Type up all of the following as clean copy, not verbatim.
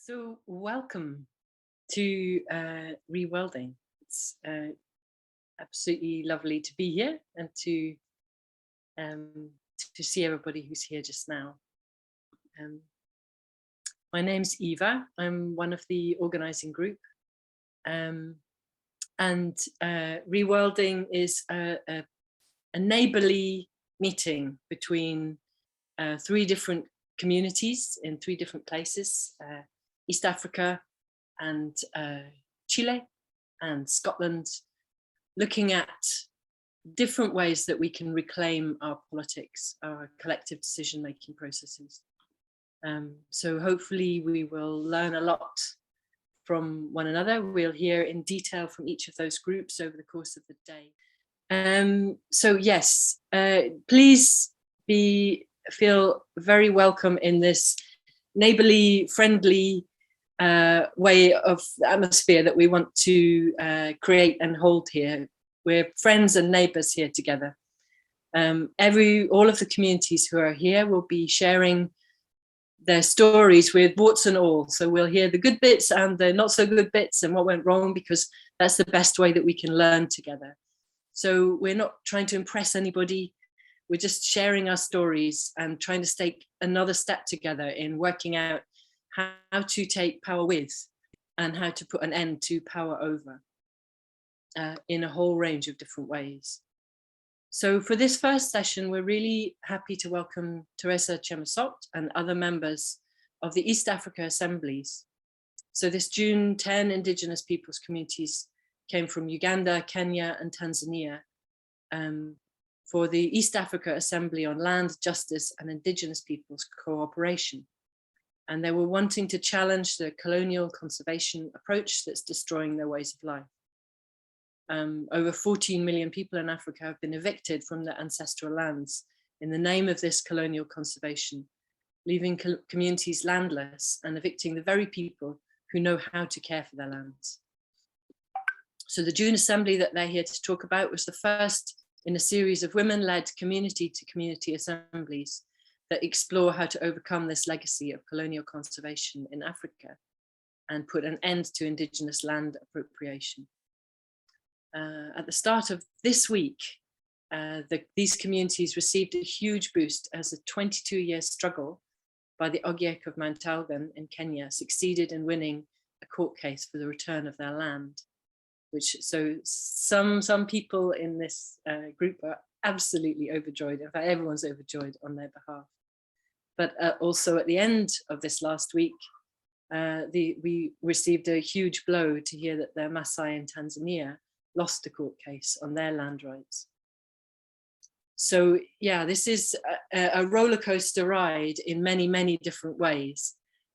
So welcome to Reworlding. It's absolutely lovely to be here and to see everybody who's here just now. My name's Eva. I'm one of the organizing group, and Reworlding is a neighborly meeting between 3 different communities in 3 different places. East Africa and Chile and Scotland, looking at different ways that we can reclaim our politics, our collective decision-making processes. So hopefully we will learn a lot from one another. We'll hear in detail from each of those groups over the course of the day. So yes, please feel very welcome in this neighborly, friendly way of atmosphere that we want to create and hold here. We're friends and neighbors here together. All of the communities who are here will be sharing their stories with warts and all. So we'll hear the good bits and the not so good bits and what went wrong, because that's the best way that we can learn together. So we're not trying to impress anybody. We're just sharing our stories and trying to take another step together in working out how to take power with and how to put an end to power over in a whole range of different ways. So for this first session, we're really happy to welcome Teresa Chemosopt and other members of the East Africa Assemblies. So this June, 10 Indigenous Peoples communities came from Uganda, Kenya, and Tanzania for the East Africa Assembly on Land, Justice, and Indigenous Peoples Co-operation. And they were wanting to challenge the colonial conservation approach that's destroying their ways of life. Over 14 million people in Africa have been evicted from their ancestral lands in the name of this colonial conservation, leaving communities landless and evicting the very people who know how to care for their lands. So the June Assembly that they're here to talk about was the first in a series of women-led community-to-community assemblies that explore how to overcome this legacy of colonial conservation in Africa and put an end to Indigenous land appropriation. At the start of this week, these communities received a huge boost as a 22-year struggle by the Ogiek of Mount Elgon in Kenya succeeded in winning a court case for the return of their land. So some people in this group are absolutely overjoyed. In fact, everyone's overjoyed on their behalf. But also at the end of this last week, we received a huge blow to hear that the Maasai in Tanzania lost a court case on their land rights. So yeah, this is a roller coaster ride in many, many different ways.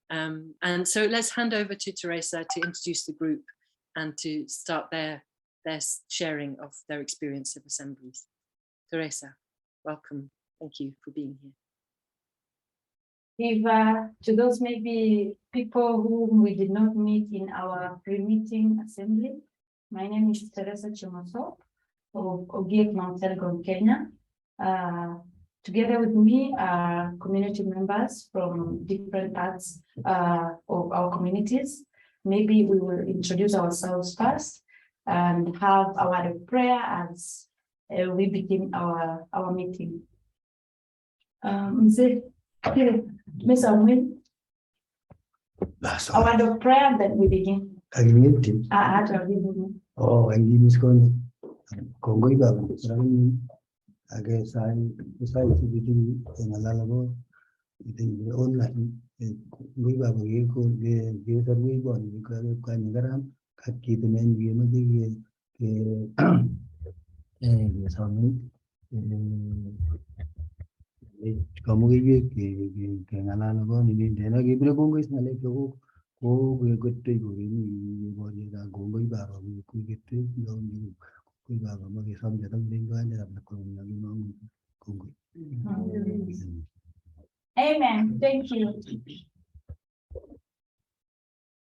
And so let's hand over to Teresa to introduce the group and to start their sharing of their experience of assemblies. Teresa, welcome. Thank you for being here. If to those maybe people whom we did not meet in our pre-meeting assembly, my name is Teresa Chemosopt of Ogiek, Mount Elgon, Kenya. Together with me are community members from different parts of our communities. Maybe we will introduce ourselves first and have a word of prayer as we begin our meeting. Miss Amwin, a word of prayer, and then we begin. Oh, I need this one. Congo Baba. I guess I decided to be in a lalabo. It is online. We Baba called the user we born because of Kanagram, Kaki the name we como que ganan algo ni de que pero pongo es na le ko we got to go ni body da go go ba ba ku get to no ni ku ba ba ma ke sam ja dang ding ba na ko na ni ma ko go. Amen. Thank you.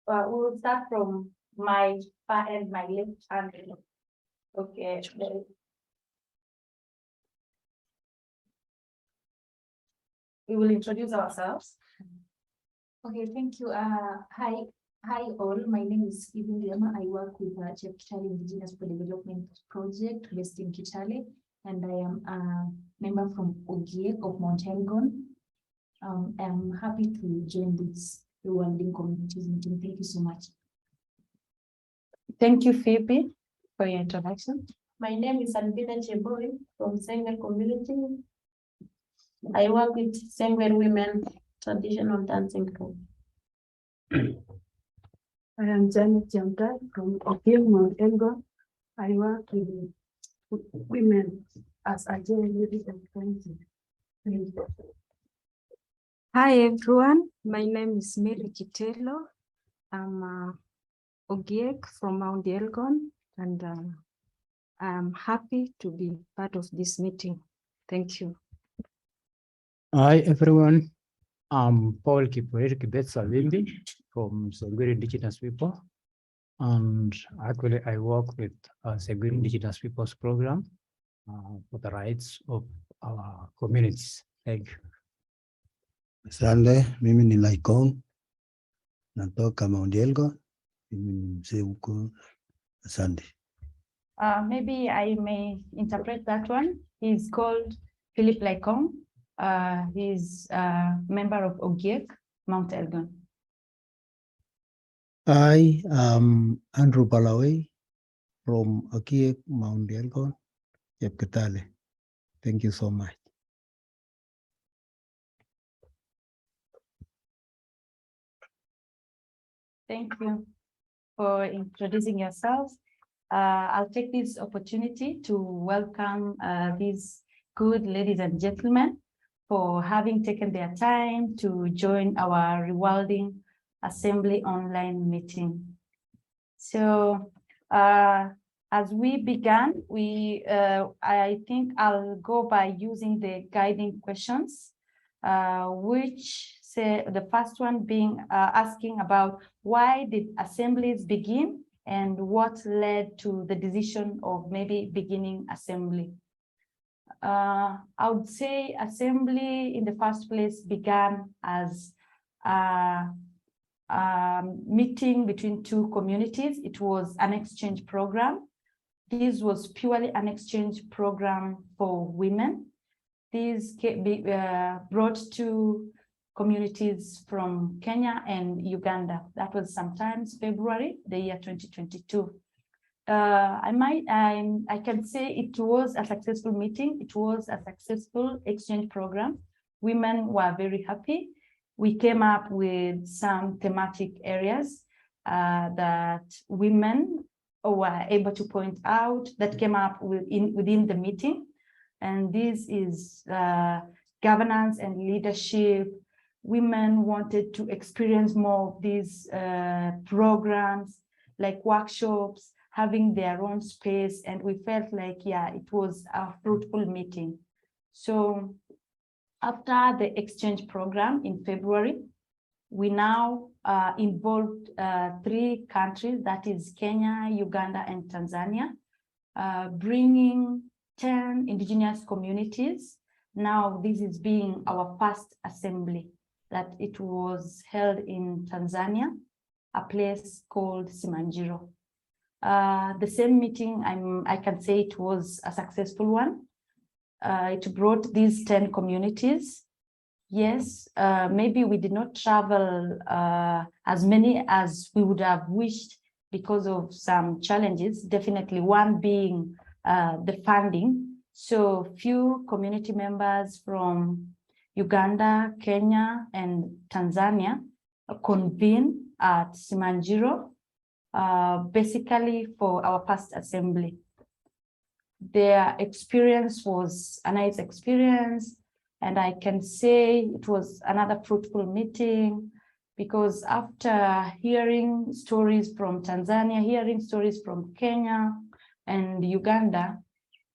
We will start from my far end, my left hand. Okay. We will introduce ourselves. Okay, thank you. Hi all. My name is Ibn. I work with the Kitale Indigenous People Development Project based in Kitale, and I am a member from Ogiek of Mount Elgon. I'm happy to join this Reworlding communities meeting. Thank you so much. Thank you, Phoebe, for your introduction. My name is Albina Cheboy from Sengwer community. I work with Sengwer women traditional dancing group. I am Janet Jamta from Ogiek, Mount Elgon. I work with women as a journalist and friend. Hi everyone, my name is Mary Kitelo. I'm Ogiek from Mount Elgon, and I'm happy to be part of this meeting. Thank you. Hi everyone, I'm Paul Kibet-Savimbi from Seguri Indigenous People, and actually I work with Seguri Indigenous Peoples program for the rights of our communities. Thank you. Sande, mimi ni Laikon, natoka Mount Elgon, mimi ni mzee huko. Asante. Maybe I may interpret that one. He's called Philip Laikon. He's a member of Ogiek, Mount Elgon. I am Andrew Palaway from Ogiek, Mount Elgon, Kitale. Thank you so much. Thank you for introducing yourselves. I'll take this opportunity to welcome these good ladies and gentlemen for having taken their time to join our Reworlding Assembly online meeting. So as we began, I think I'll go by using the guiding questions, which say the first one being asking about why did assemblies begin and what led to the decision of maybe beginning assembly. I would say assembly in the first place began as a meeting between two communities. It was an exchange program. This was purely an exchange program for women. These brought two communities from Kenya and Uganda. That was sometimes February, the year 2022. I can say it was a successful meeting. It was a successful exchange program. Women were very happy. We came up with some thematic areas that women were able to point out that came up within the meeting. And this is governance and leadership. Women wanted to experience more of these programs, like workshops, having their own space. And we felt like, yeah, it was a fruitful meeting. So After the exchange program in February, we now involved 3 countries, that is Kenya, Uganda, and Tanzania, bringing 10 indigenous communities. Now this is being our first assembly, that it was held in Tanzania, a place called Simanjiro. The same meeting, I can say it was a successful one. It brought these 10 communities. Yes, maybe we did not travel as many as we would have wished because of some challenges, definitely one being the funding. So few community members from Uganda, Kenya, and Tanzania convened at Simanjiro, basically for our first assembly. Their experience was a nice experience, and I can say it was another fruitful meeting, because after hearing stories from Tanzania, hearing stories from Kenya and Uganda,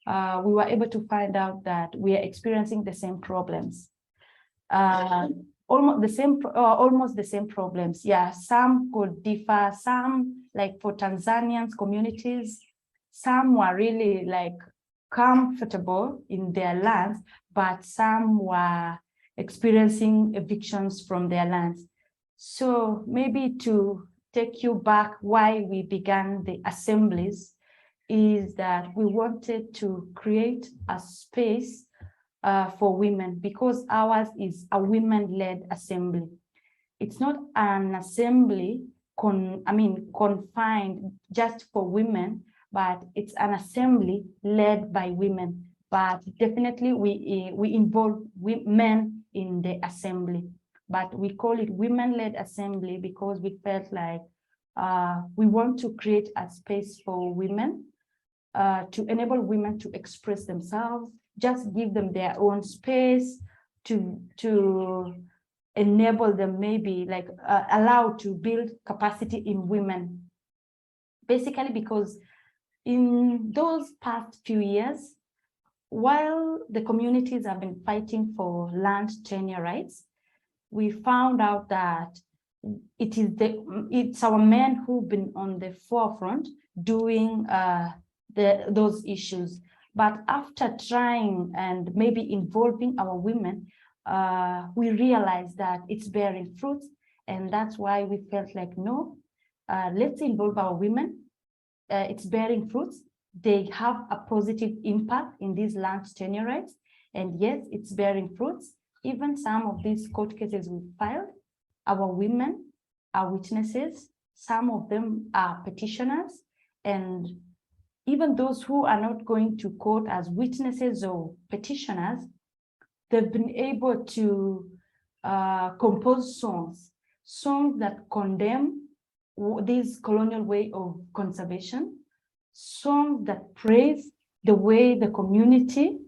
we were able to find out that we are experiencing the same problems. Almost the same problems. Yeah, some could differ. Some, like for Tanzanians communities, some were really like comfortable in their lands, but some were experiencing evictions from their lands. So maybe to take you back why we began the assemblies is that we wanted to create a space for women, because ours is a women-led assembly. It's not an assembly confined just for women, but it's an assembly led by women. But definitely we involve men in the assembly. But we call it women-led assembly because we felt like we want to create a space for women, to enable women to express themselves, just give them their own space, to enable them, maybe like allow to build capacity in women. Basically because in those past few years, while the communities have been fighting for land tenure rights, we found out that it's our men who've been on the forefront doing those issues. But after trying and maybe involving our women, we realized that it's bearing fruits, and that's why we felt like, no, let's involve our women. It's bearing fruits. They have a positive impact in these land tenure rights, and yes, it's bearing fruits. Even some of these court cases we filed, our women are witnesses. Some of them are petitioners, and even those who are not going to court as witnesses or petitioners, they've been able to compose songs that condemn this colonial way of conservation, songs that praise the way the community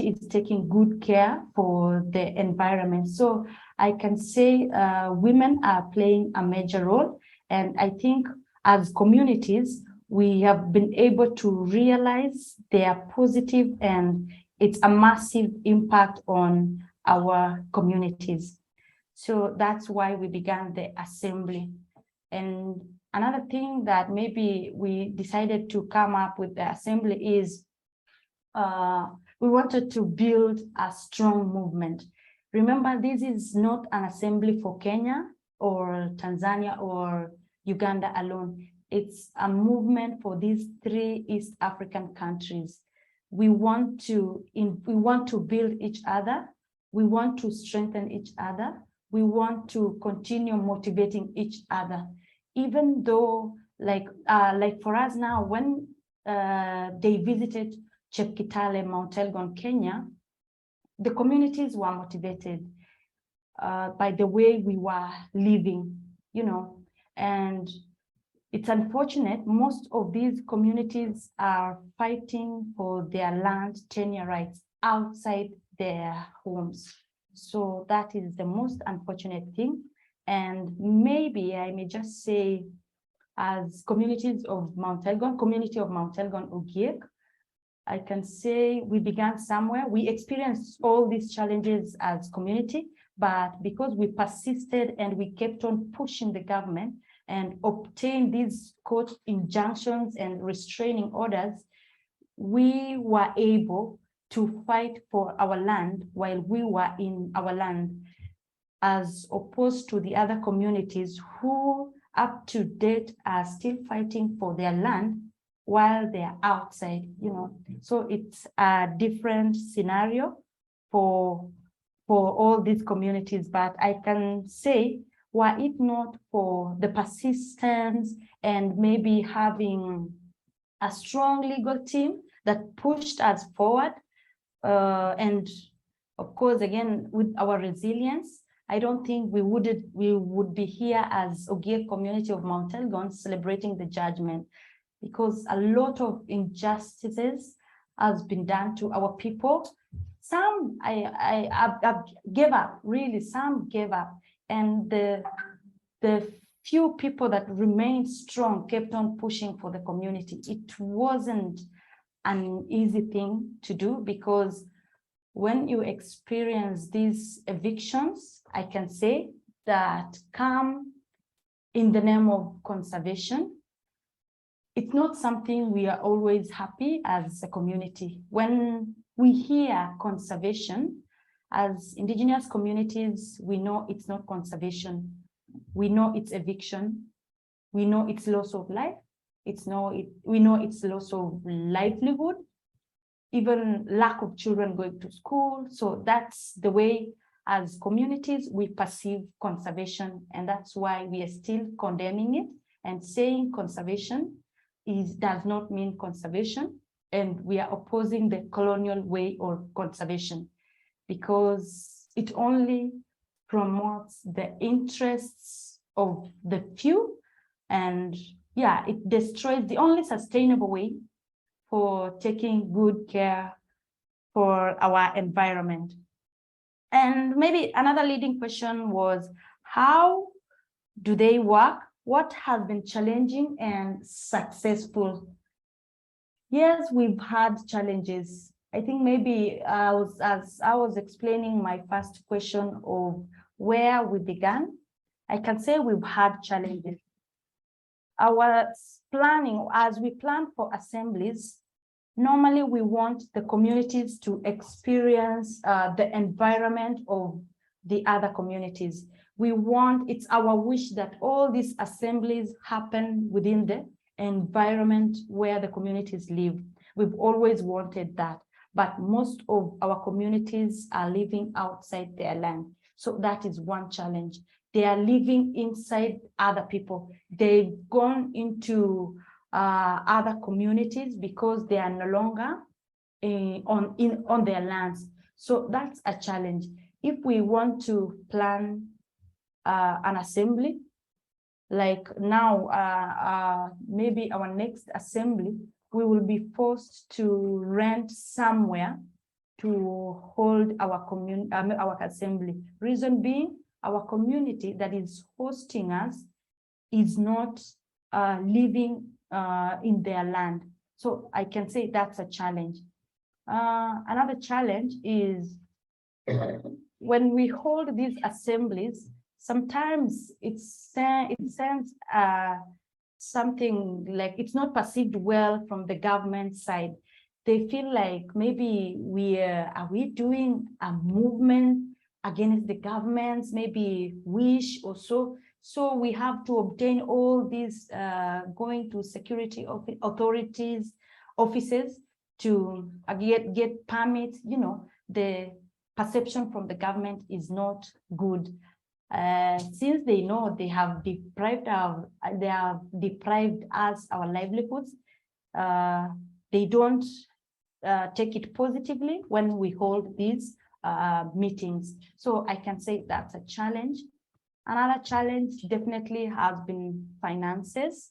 is taking good care for the environment. So I can say women are playing a major role, and I think as communities, we have been able to realize their positive, and it's a massive impact on our communities. So that's why we began the assembly. And another thing that maybe we decided to come up with the assembly is we wanted to build a strong movement. Remember, this is not an assembly for Kenya or Tanzania or Uganda alone. It's a movement for these 3 East African countries. We want to build each other. We want to strengthen each other. We want to continue motivating each other. Even though, like for us now, when they visited Chepkitale, Mount Elgon, Kenya, the communities were motivated by the way we were living, and it's unfortunate most of these communities are fighting for their land tenure rights outside their homes. So that is the most unfortunate thing. And maybe I may just say, as communities of Mount Elgon, community of Mount Elgon Ogiek, I can say we began somewhere. We experienced all these challenges as community, but because we persisted and we kept on pushing the government and obtained these court injunctions and restraining orders, we were able to fight for our land while we were in our land, as opposed to the other communities who up to date are still fighting for their land while they're outside, you know. So it's a different scenario for all these communities. But I can say, were it not for the persistence and maybe having a strong legal team that pushed us forward, and of course, again, with our resilience, I don't think we would be here as Ogiek community of Mount Elgon celebrating the judgment, because a lot of injustices has been done to our people. Some I gave up, really, some gave up. And the few people that remained strong kept on pushing for the community. It wasn't an easy thing to do, because when you experience these evictions, I can say that come in the name of conservation, it's not something we are always happy as a community. When we hear conservation, as Indigenous communities, we know it's not conservation. We know it's eviction. We know it's loss of life. We know it's loss of livelihood, even lack of children going to school. So that's the way as communities we perceive conservation, and that's why we are still condemning it and saying conservation does not mean conservation, and we are opposing the colonial way of conservation, because it only promotes the interests of the few, and yeah, it destroys the only sustainable way for taking good care for our environment. And maybe another leading question was, how do they work? What has been challenging and successful? Yes, we've had challenges. I think maybe as I was explaining my first question of where we began, I can say we've had challenges. Our planning, as we plan for assemblies, normally we want the communities to experience the environment of the other communities. It's our wish that all these assemblies happen within the environment where the communities live. We've always wanted that, but most of our communities are living outside their land. So that is one challenge. They are living inside other people. They've gone into other communities because they are no longer on their lands. So that's a challenge. If we want to plan an assembly, like now, maybe our next assembly, we will be forced to rent somewhere to hold our assembly. Reason being, our community that is hosting us is not living in their land. So I can say that's a challenge. Another challenge is when we hold these assemblies, sometimes it sends something like it's not perceived well from the government side. They feel like maybe are we doing a movement against the government's maybe wish or so. So we have to obtain all these going to security authorities offices to get permits. You know, the perception from the government is not good. Since they know they have deprived us our livelihoods, they don't take it positively when we hold these meetings. So I can say that's a challenge. Another challenge definitely has been finances.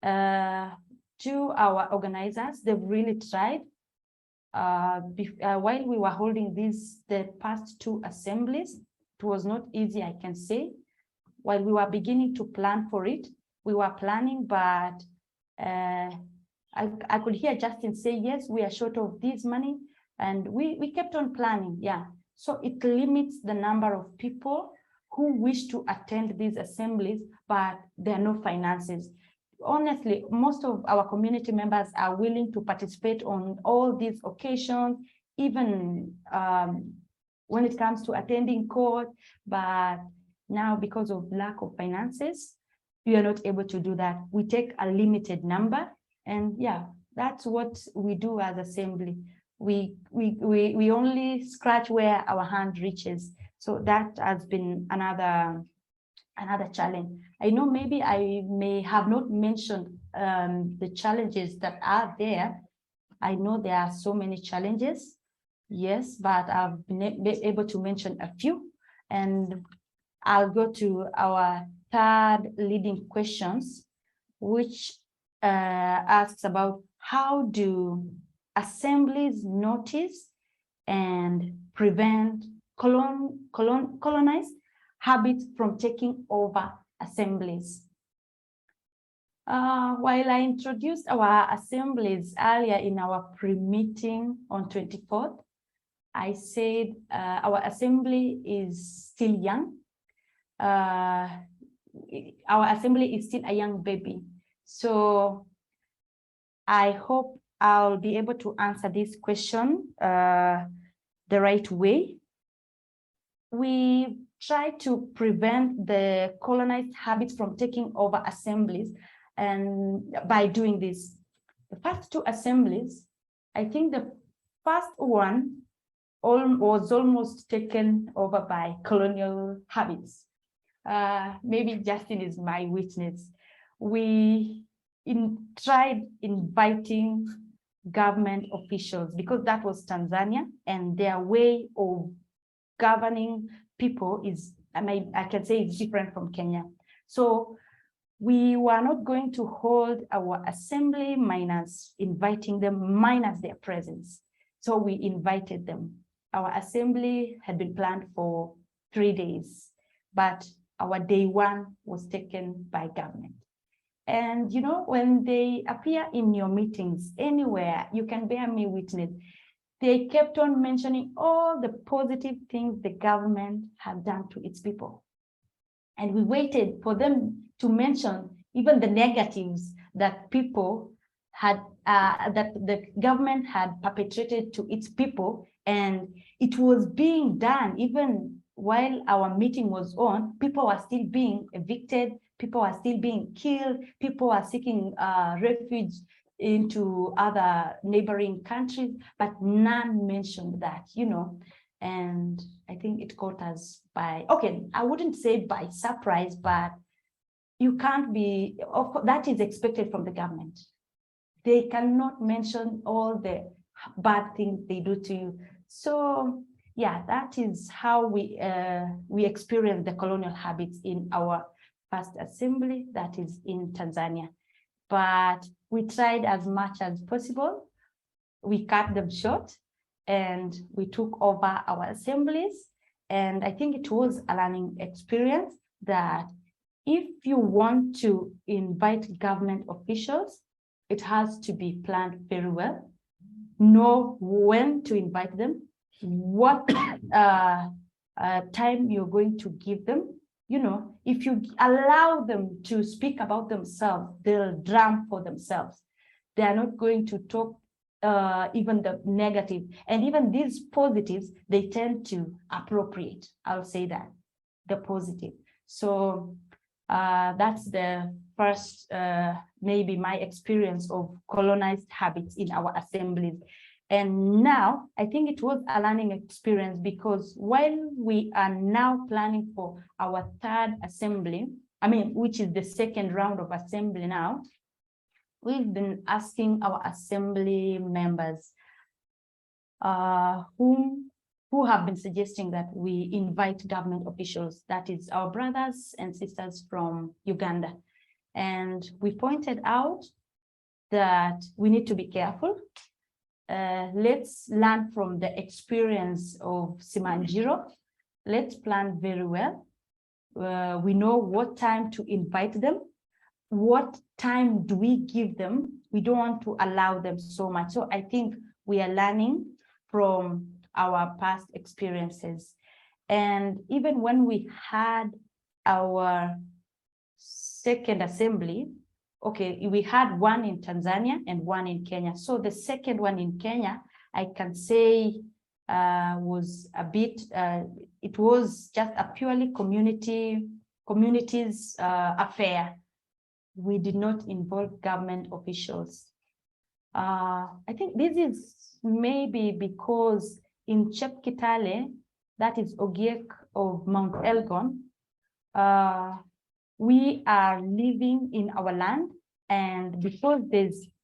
To our organizers, they've really tried. While we were holding the past two assemblies, it was not easy, I can say. While we were beginning to plan for it, we were planning, but I could hear Justin say, yes, we are short of this money. And we kept on planning, yeah. So it limits the number of people who wish to attend these assemblies, but there are no finances. Honestly, most of our community members are willing to participate on all these occasions, even when it comes to attending court, but now because of lack of finances, we are not able to do that. We take a limited number, and yeah, that's what we do as assembly. We only scratch where our hand reaches. So that has been another challenge. I know maybe I may have not mentioned the challenges that are there. I know there are so many challenges, yes, but I've been able to mention a few, and I'll go to our third leading questions, which asks about how do assemblies notice and prevent colonized habits from taking over assemblies. While I introduced our assemblies earlier in our pre-meeting on 24th, I said our assembly is still young. Our assembly is still a young baby. So I hope I'll be able to answer this question the right way. We try to prevent the colonized habits from taking over assemblies, and by doing this, the first two assemblies, I think the first one was almost taken over by colonial habits. Maybe Justin is my witness. We tried inviting government officials because that was Tanzania, and their way of governing people is, I can say it's different from Kenya. So we were not going to hold our assembly minus inviting them, minus their presence. So we invited them. Our assembly had been planned for 3 days, but our day one was taken by government. And you know, when they appear in your meetings anywhere, you can bear me witness, they kept on mentioning all the positive things the government had done to its people. And we waited for them to mention even the negatives that people had, that the government had perpetrated to its people. And it was being done even while our meeting was on. People were still being evicted, people are still being killed, people are seeking refuge into other neighboring countries, but none mentioned that, you know. And I think it caught us by, okay, I wouldn't say by surprise, but you can't be, of course, that is expected from the government. They cannot mention all the bad things they do to you. So yeah, that is how we experience the colonial habits in our first assembly, that is in Tanzania. But we tried as much as possible. We cut them short and we took over our assemblies. And I think it was a learning experience that if you want to invite government officials, it has to be planned very well. Know when to invite them, what time you're going to give them. You know, if you allow them to speak about themselves, they'll drum for themselves. They are not going to talk even the negative. And even these positives, they tend to appropriate. I'll say that, the positive. So that's the first, maybe my experience of colonized habits in our assemblies. And now I think it was a learning experience, because while we are now planning for our third assembly, which is the second round of assembly now, we've been asking our assembly members who have been suggesting that we invite government officials, that is our brothers and sisters from Uganda. And we pointed out that we need to be careful. Let's learn from the experience of Simanjiro. Let's plan very well. We know what time to invite them. what time do we give them? We don't want to allow them so much. So I think we are learning from our past experiences. And even when we had our second assembly, okay, we had one in Tanzania and one in Kenya. So the second one in Kenya, I can say was a bit, it was just a purely communities affair. We did not involve government officials. I think this is maybe because in Chepkitale, that is Ogiek of Mount Elgon, we are living in our land, and because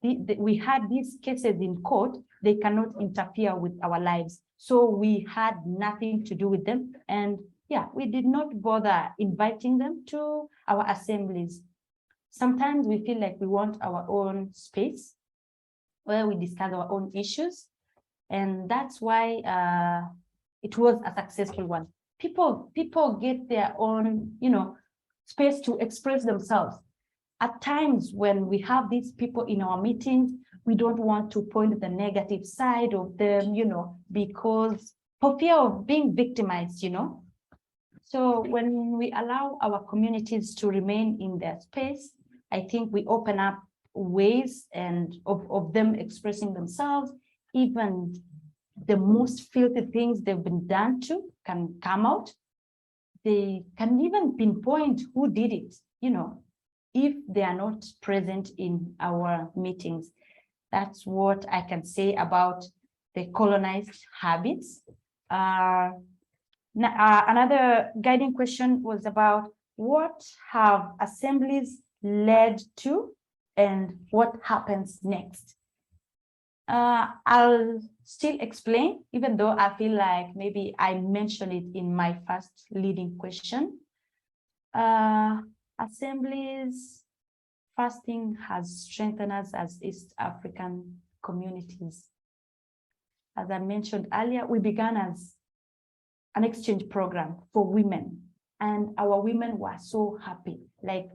we had these cases in court, they cannot interfere with our lives. So we had nothing to do with them. And yeah, we did not bother inviting them to our assemblies. Sometimes we feel like we want our own space where we discuss our own issues. And that's why it was a successful one. People get their own, space to express themselves. At times when we have these people in our meetings, we don't want to point the negative side of them, because for fear of being victimized, So when we allow our communities to remain in their space, I think we open up ways and of them expressing themselves. Even the most filthy things they've been done to can come out. They can even pinpoint who did it, if they are not present in our meetings. That's what I can say about the colonized habits. Another guiding question was about what have assemblies led to and what happens next. I'll still explain, even though I feel like maybe I mentioned it in my first leading question. Assemblies, first thing, has strengthened us as East African communities. As I mentioned earlier, we began as an exchange program for women, and our women were so happy. Like,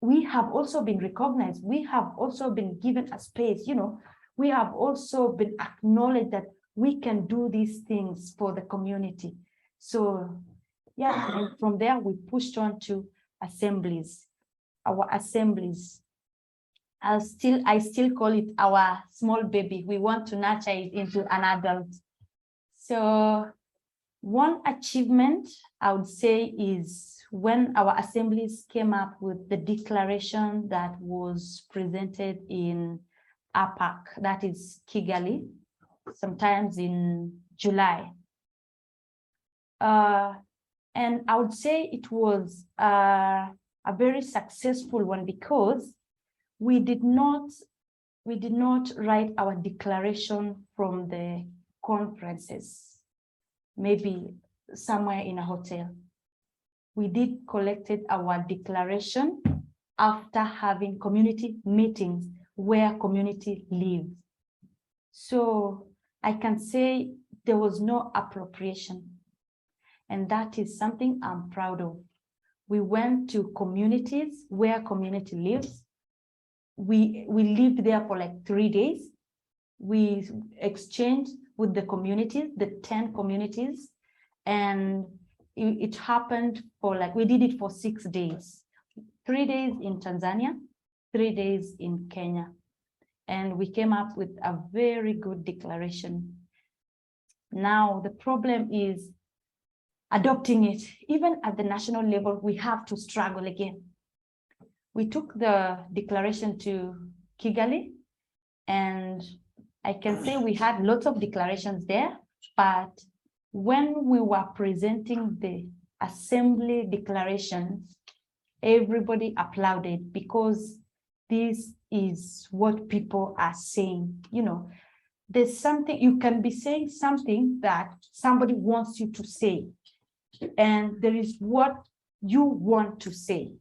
we have also been recognized. We have also been given a space, we have also been acknowledged that we can do these things for the community. So yeah, and from there we pushed on to assemblies. Our assemblies, I still call it our small baby. We want to nurture it into an adult. So one achievement I would say is when our assemblies came up with the declaration that was presented in APAC, that is Kigali, sometimes in July. And I would say it was a very successful one because we did not write our declaration from the conferences, maybe somewhere in a hotel. We did collected our declaration after having community meetings where community lives. So I can say there was no appropriation. And that is something I'm proud of. We went to communities where community lives. We lived there for like 3 days. We exchanged with the communities, the 10 communities, and it happened for we did it for 6 days, 3 days in Tanzania, 3 days in Kenya. And we came up with a very good declaration. Now, the problem is adopting it. Even at the national level, we have to struggle again. We took the declaration to Kigali, and I can say we had lots of declarations there, but when we were presenting the assembly declarations, everybody applauded because this is what people are saying. There's something, you can be saying something that somebody wants you to say, and there is what you want to say.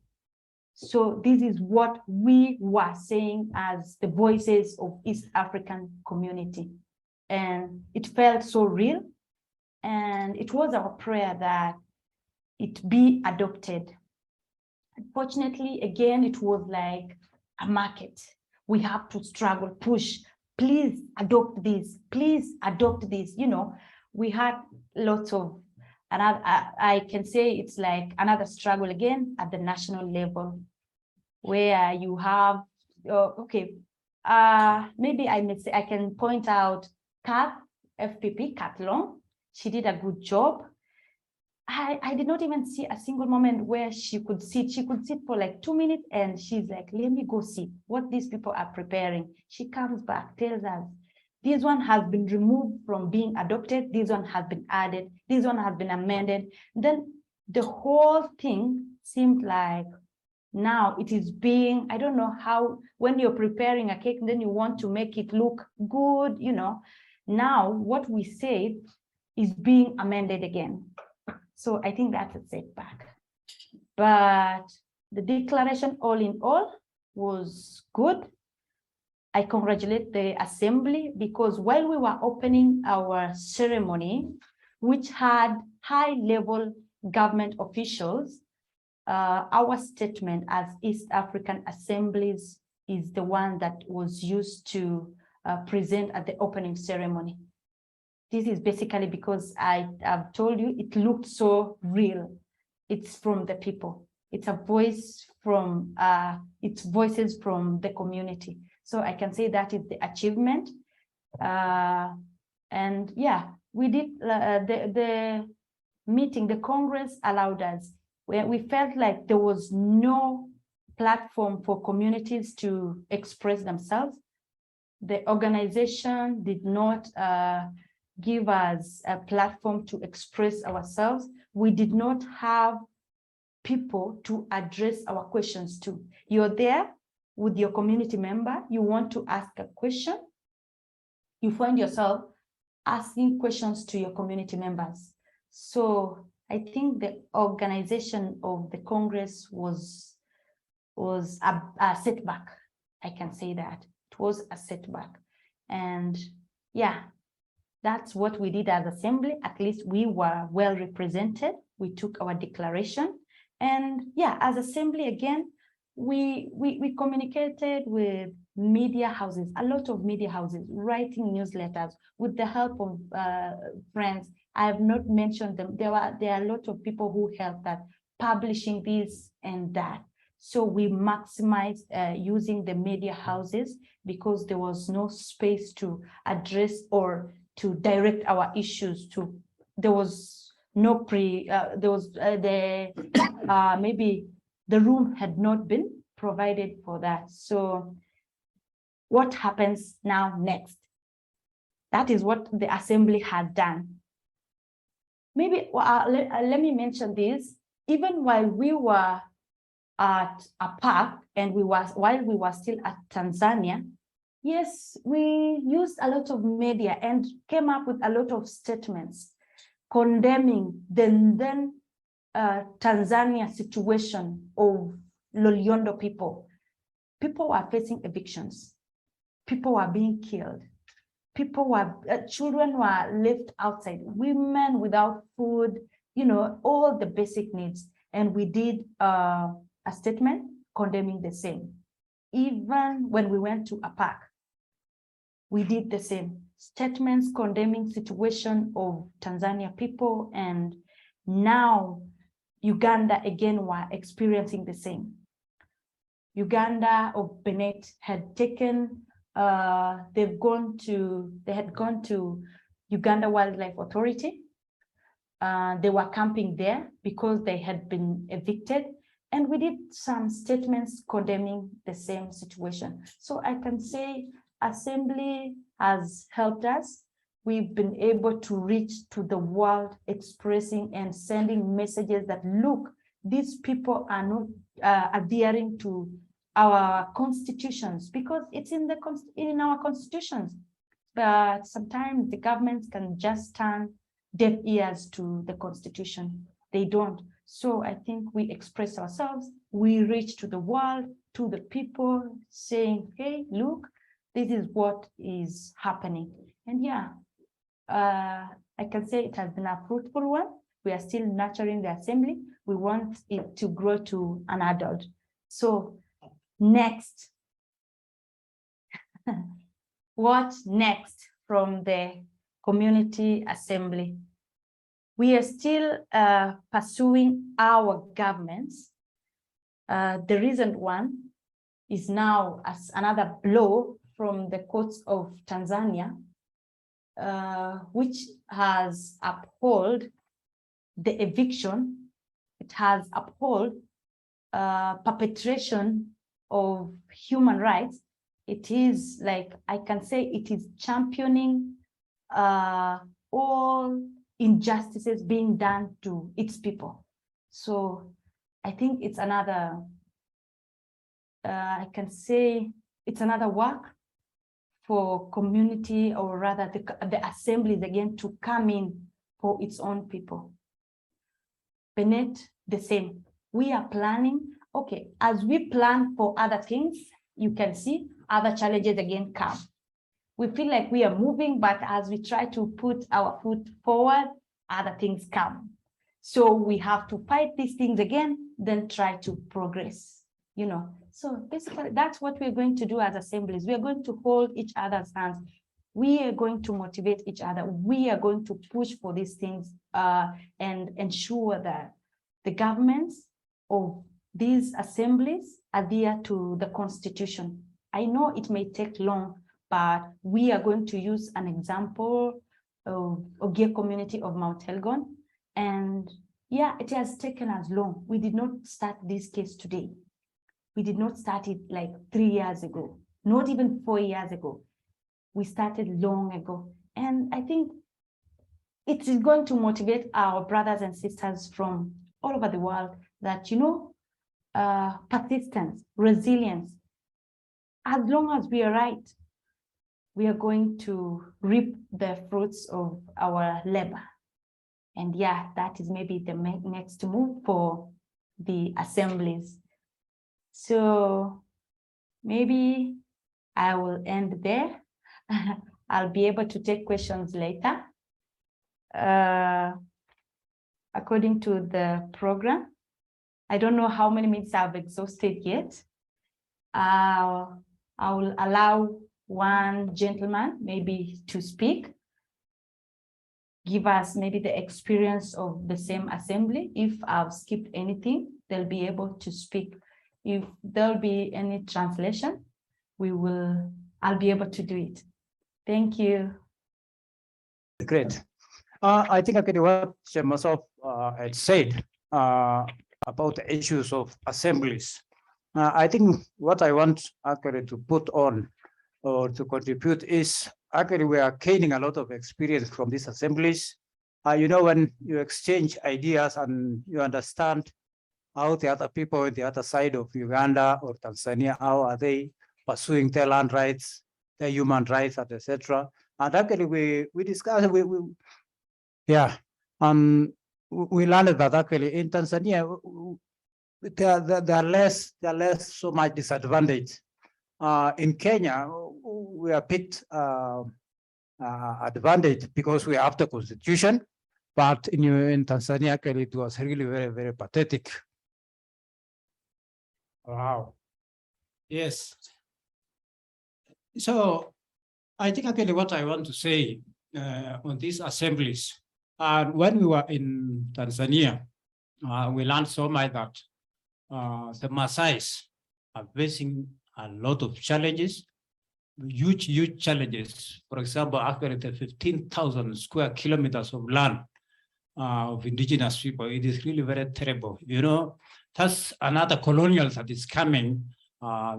So this is what we were saying as the voices of East African community. And it felt so real. And it was our prayer that it be adopted. Unfortunately, again, it was like a market. We have to struggle, push, please adopt this, please adopt this. You know, we had lots of, and I can say it's like another struggle again at the national level, where you have, maybe I can point out Kath, FPP, Kath Long. She did a good job. I did not even see a single moment where she could sit. She could sit for like 2 minutes and she's like, let me go see what these people are preparing. She comes back, tells us, this one has been removed from being adopted. This one has been added. This one has been amended. Then the whole thing seemed like now it is being, I don't know how, when you're preparing a cake, then you want to make it look good, you know. Now what we said is being amended again. So I think that's a setback. But the declaration all in all was good. I congratulate the assembly because while we were opening our ceremony, which had high-level government officials, our statement as East African Assemblies is the one that was used to present at the opening ceremony. This is basically because I have told you it looked so real. It's from the people. It's a voice from, it's voices from the community. So I can say that is the achievement. And yeah, we did the meeting, the Congress allowed us, where we felt like there was no platform for communities to express themselves. The organization did not give us a platform to express ourselves. We did not have people to address our questions to. You're there with your community member, you want to ask a question, you find yourself asking questions to your community members. So I think the organization of the Congress was a setback. I can say that. It was a setback. And yeah, that's what we did as assembly. At least we were well represented. We took our declaration. And yeah, as assembly again, we communicated with media houses, a lot of media houses, writing newsletters with the help of friends. I have not mentioned them. There are a lot of people who helped us publishing this and that. So we maximized using the media houses because there was no space to address or to direct our issues to. There was no maybe the room had not been provided for that. So what happens now next? That is what the assembly had done. Maybe let me mention this. Even while we were at a park and while we were still at Tanzania, yes, we used a lot of media and came up with a lot of statements condemning the then Tanzania situation of Loliondo people. People were facing evictions. People were being killed. Children were left outside, women without food, you know, all the basic needs. And we did a statement condemning the same. Even when we went to a park, we did the same. Statements condemning situation of Tanzania people, and now Uganda again were experiencing the same. Uganda of Bennett had taken, they had gone to Uganda Wildlife Authority. They were camping there because they had been evicted. And we did some statements condemning the same situation. So I can say Assembly has helped us. We've been able to reach to the world, expressing and sending messages that, look, these people are not adhering to our constitutions, because it's in our constitutions. But sometimes the governments can just turn deaf ears to the constitution. They don't. So I think we express ourselves, we reach to the world, to the people, saying, hey, look, this is what is happening. And yeah, I can say it has been a fruitful one. We are still nurturing the assembly. We want it to grow to an adult. So next, what next from the community assembly? We are still pursuing our governments. The recent one is now as another blow from the courts of Tanzania, which has upheld the eviction. It has upheld perpetration of human rights. It is like, I can say it is championing all injustices being done to its people. So I think it's another, I can say it's another work for community, or rather the assemblies again, to come in for its own people. Benet, the same. We are planning, okay, as we plan for other things, you can see other challenges again come. We feel like we are moving, but as we try to put our foot forward, other things come. So we have to fight these things again, then try to progress, you know. So basically, that's what we're going to do as assemblies. We are going to hold each other's hands. We are going to motivate each other. We are going to push for these things and ensure that the governments of these assemblies adhere to the Constitution. I know it may take long, but we are going to use an example of Ogiek community of Mount Elgon. And yeah, it has taken us long. We did not start this case today. We did not start it like 3 years ago, not even 4 years ago. We started long ago. And I think it is going to motivate our brothers and sisters from all over the world that, you know, persistence, resilience, as long as we are right, we are going to reap the fruits of our labor. And yeah, that is maybe the next move for the assemblies. So maybe I will end there. I'll be able to take questions later. According to the program, I don't know how many minutes I've exhausted yet. I will allow one gentleman maybe to speak, give us maybe the experience of the same assembly. If I've skipped anything, they'll be able to speak. If there'll be any translation, I'll be able to do it. Thank you. Great. I think actually what Chemosopt had said about the issues of assemblies. I think what I want actually to put on or to contribute is actually we are gaining a lot of experience from these assemblies. You know, when you exchange ideas and you understand how the other people on the other side of Uganda or Tanzania, how are they pursuing their land rights, their human rights, etc. And actually we discussed, we learned that actually in Tanzania, they are less so much disadvantaged. In Kenya, we are a bit advantaged because we have the constitution, but in Tanzania, actually, it was really very, very pathetic. Wow. Yes. So I think actually what I want to say on these assemblies, when we were in Tanzania, we learned so much that the Maasais are facing a lot of challenges, huge challenges. For example, actually the 15,000 square kilometers of land of indigenous people, it is really very terrible. You know, that's another colonial that is coming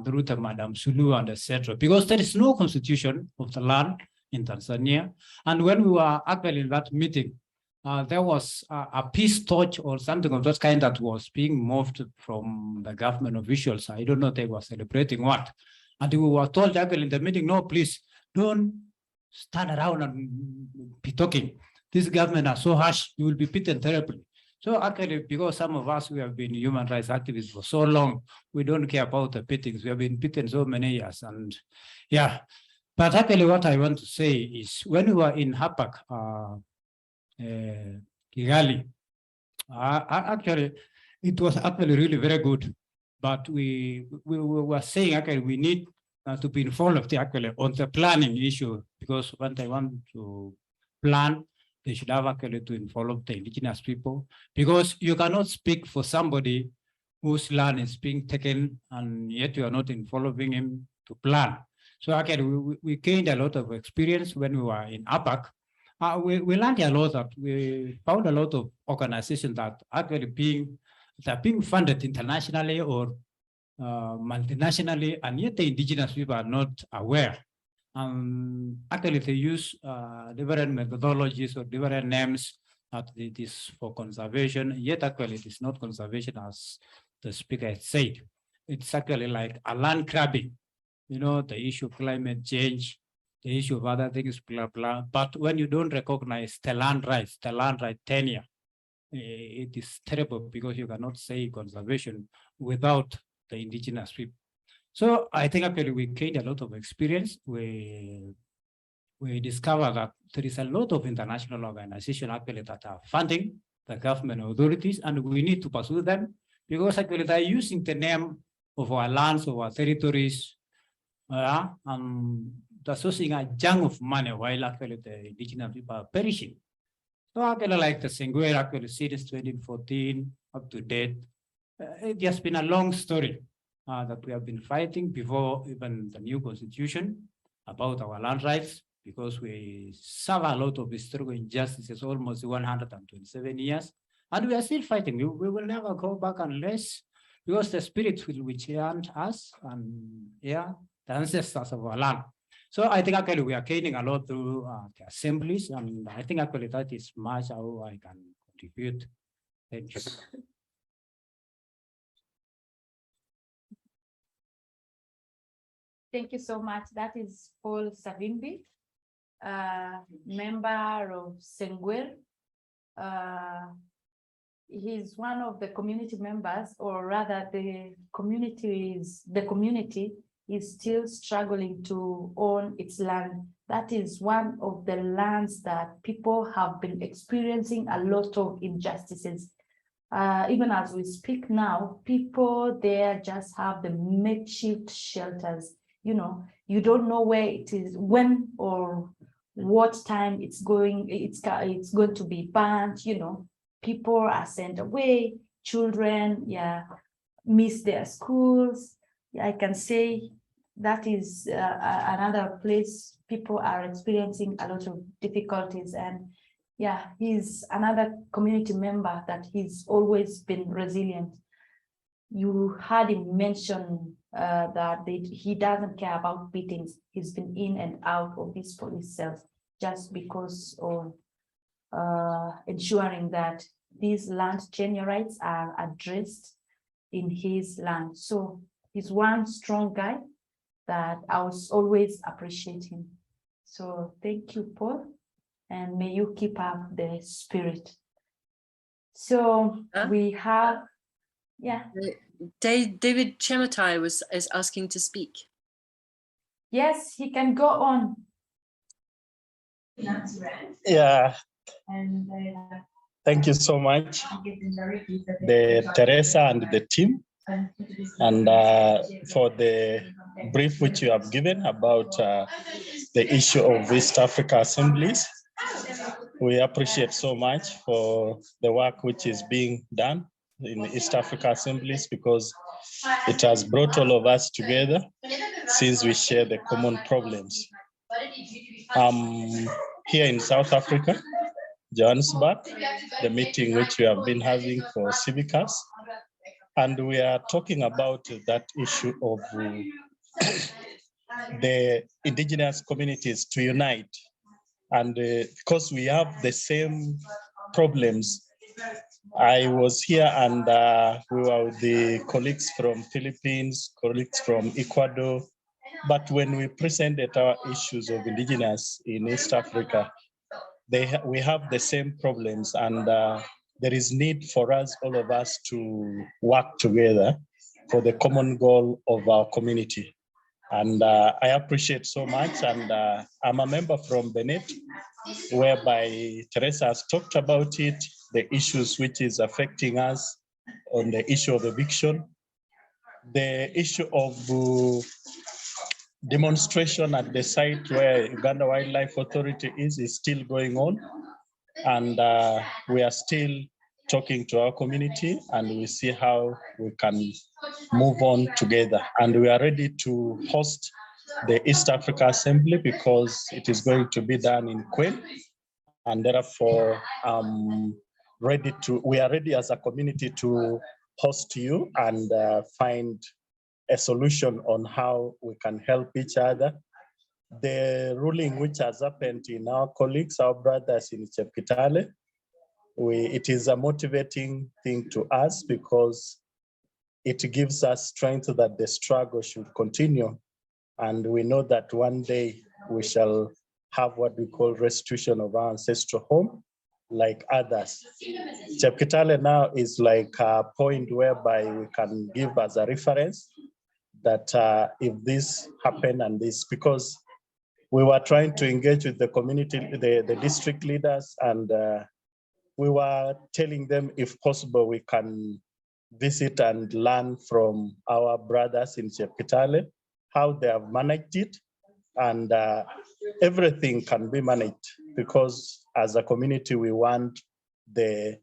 through the Madam Sulu and etc. Because there is no constitution of the land in Tanzania. And when we were actually in that meeting, there was a peace torch or something of that kind that was being moved from the government officials. I don't know, they were celebrating what. And we were told actually in the meeting, no, please don't stand around and be talking. This government are so harsh, you will be beaten terribly. So actually, because some of us, we have been human rights activists for so long, we don't care about the beatings. We have been beaten so many years. And yeah, but actually what I want to say is when we were in Hapak, Kigali, Actually, it was actually really very good, but we were saying actually we need to be involved actually on the planning issue, because when they want to plan, they should have actually to involve the indigenous people, because you cannot speak for somebody whose land is being taken and yet you are not involving him to plan. So actually we gained a lot of experience when we were in APAC. We learned a lot, that we found a lot of organizations that actually being funded internationally or multinationally, and yet the indigenous people are not aware. Actually, they use different methodologies or different names that it is for conservation, yet actually it is not conservation as the speaker had said. It's actually like a land grabbing, you know, the issue of climate change, the issue of other things, blah, blah. But when you don't recognize the land rights, tenure, it is terrible, because you cannot say conservation without the indigenous people. So I think actually we gained a lot of experience. We discovered that there is a lot of international organizations actually that are funding the government authorities, and we need to pursue them, because actually they're using the name of our lands, of our territories, they're sourcing a junk of money while actually the indigenous people are perishing. So actually like the Senguer actually since 2014 up to date, it has been a long story that we have been fighting before even the new constitution about our land rights, because we suffer a lot of historical injustices, almost 127 years, and we are still fighting. We will never go back unless, because the spirits will chant us, and yeah, the ancestors of our land. So I think actually we are gaining a lot through the assemblies, and I think actually that is much how I can contribute. Thank you. Thank you so much. That is Paul Savimbi, member of Senguer. He's one of the community members, or rather the community is still struggling to own its land. That is one of the lands that people have been experiencing a lot of injustices. Even as we speak now, people there just have the makeshift shelters. You know, you don't know where it is, when or what time it's going to be burnt. You know, people are sent away, children, miss their schools. I can say that is another place people are experiencing a lot of difficulties. And yeah, he's another community member that he's always been resilient. You heard him mention that he doesn't care about beatings. He's been in and out of these police cells just because of ensuring that these land tenure rights are addressed in his land. So he's one strong guy that I was always appreciating. So thank you, Paul, and may you keep up the spirit. So we have, David Chemotai is asking to speak. Yes, he can go on. Yeah. Thank you so much, the Teresa and the team, and for the brief which you have given about the issue of East Africa Assemblies. We appreciate so much for the work which is being done in East Africa Assemblies, because it has brought all of us together since we share the common problems. Here in South Africa, Johannesburg, the meeting which we have been having for Civicus, and we are talking about that issue of the indigenous communities to unite. And because we have the same problems, I was here and we were with the colleagues from Philippines, colleagues from Ecuador. But when we presented our issues of indigenous in East Africa, we have the same problems, and there is need for us, all of us, to work together for the common goal of our community. And I appreciate so much, and I'm a member from Benet, whereby Teresa has talked about it, the issues which is affecting us on the issue of eviction, the issue of demonstration at the site where Uganda Wildlife Authority is still going on. And we are still talking to our community, and we see how we can move on together. And we are ready to host the East Africa Assembly because it is going to be done in Queen. And therefore, we are ready as a community to host you and find a solution on how we can help each other. The ruling which has happened in our colleagues, our brothers in Chepkitale, it is a motivating thing to us because it gives us strength that the struggle should continue. And we know that one day we shall have what we call restitution of our ancestral home, like others. Chepkitale now is like a point whereby we can give as a reference that if this happened and this, because we were trying to engage with the community, the district leaders, and we were telling them if possible we can visit and learn from our brothers in Chepkitale, how they have managed it, and everything can be managed because as a community we want the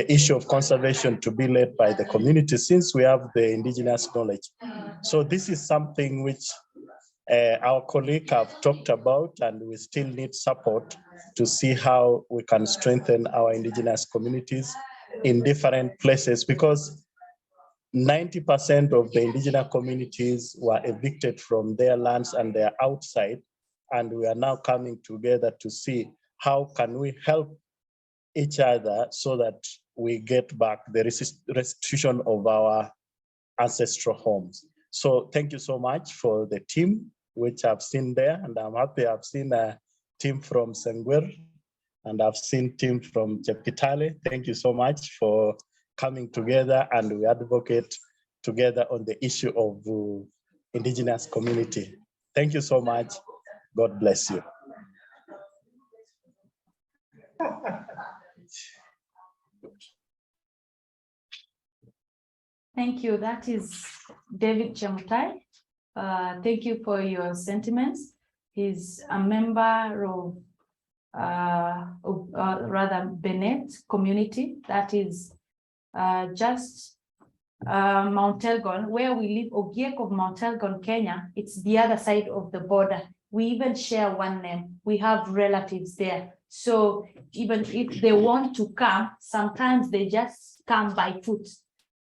issue of conservation to be led by the community since we have the indigenous knowledge. So this is something which our colleagues have talked about, and we still need support to see how we can strengthen our indigenous communities in different places, because 90% of the indigenous communities were evicted from their lands and they're outside, and we are now coming together to see how can we help each other so that we get back the restitution of our ancestral homes. So thank you so much for the team which I've seen there, and I'm happy I've seen a team from Sengwer and I've seen team from Chepkitale. Thank you so much for coming together, and we advocate together on the issue of indigenous community. Thank you so much. God bless you. Thank you. That is David Chemosopt. Thank you for your sentiments. He's a member of rather Bennett community, that is just Mount Elgon, where we live, Ogiek of Mount Elgon, Kenya. It's the other side of the border. We even share one name. We have relatives there. So even if they want to come, sometimes they just come by foot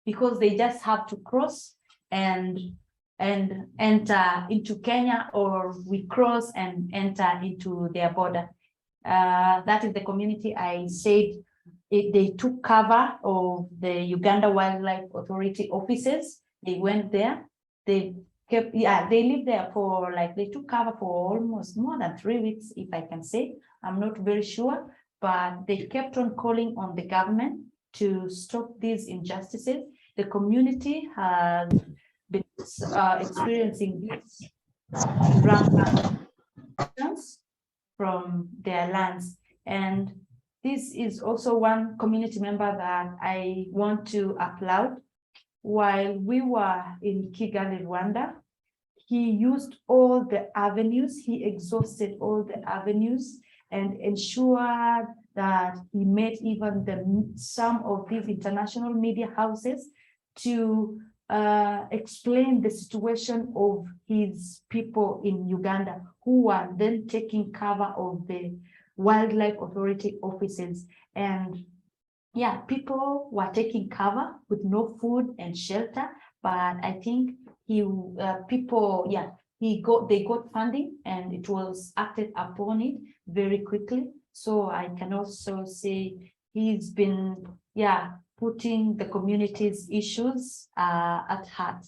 because they just have to cross and enter into Kenya, or we cross and enter into their border. That is the community I said they took cover of the Uganda Wildlife Authority offices. They went there. They kept, they lived there for they took cover for almost more than 3 weeks, if I can say. I'm not very sure, but they kept on calling on the government to stop these injustices. The community has been experiencing these rampant from their lands. And this is also one community member that I want to applaud. While we were in Kigali, Rwanda, he used all the avenues, he exhausted all the avenues and ensured that he met even some of these international media houses to explain the situation of his people in Uganda, who were then taking cover of the Wildlife Authority offices. And yeah, people were taking cover with no food and shelter, but I think they got funding and it was acted upon it very quickly. So I can also say he's been, putting the community's issues at heart.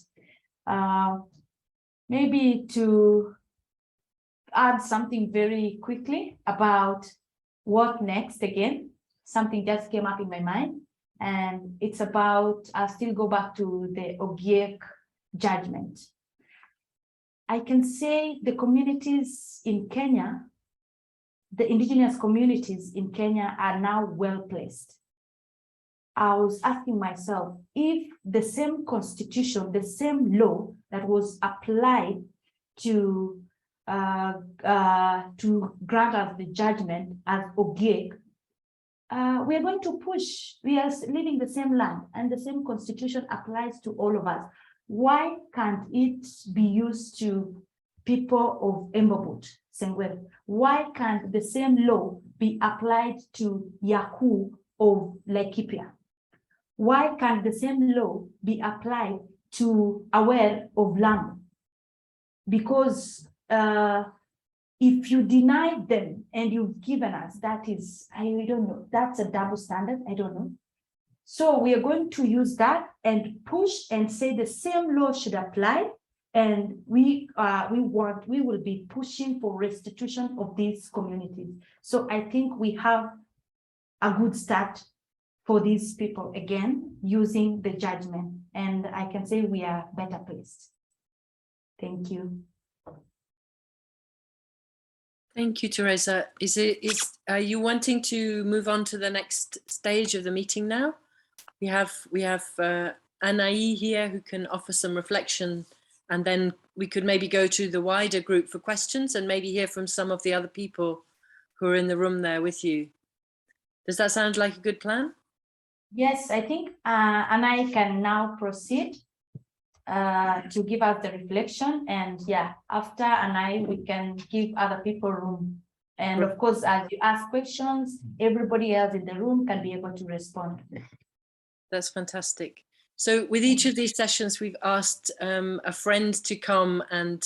Maybe to add something very quickly about what next again, something just came up in my mind, and it's about, I'll still go back to the Ogiek judgment. I can say the communities in Kenya the indigenous communities in Kenya are now well placed. I was asking myself if the same constitution, the same law that was applied to grant us the judgment as Ogiek, we are going to push, we are living the same land and the same constitution applies to all of us. Why can't it be used to people of Embobut, Sengwer? Why can't the same law be applied to Yaku of Laikipia? Why can't the same law be applied to Aware of Lamu? Because if you deny them and you've given us, that is, I don't know, that's a double standard, I don't know. So we are going to use that and push and say the same law should apply. And we will be pushing for restitution of these communities. So I think we have a good start for these people again, using the judgment. And I can say we are better placed. Thank you. Thank you, Teresa. Are you wanting to move on to the next stage of the meeting now? We have Anai here who can offer some reflection, and then we could maybe go to the wider group for questions and maybe hear from some of the other people who are in the room there with you. Does that sound like a good plan? Yes, I think Anai can now proceed to give us the reflection, and yeah, after Anai we can give other people room, and of course as you ask questions, everybody else in the room can be able to respond. That's fantastic. So with each of these sessions we've asked a friend to come and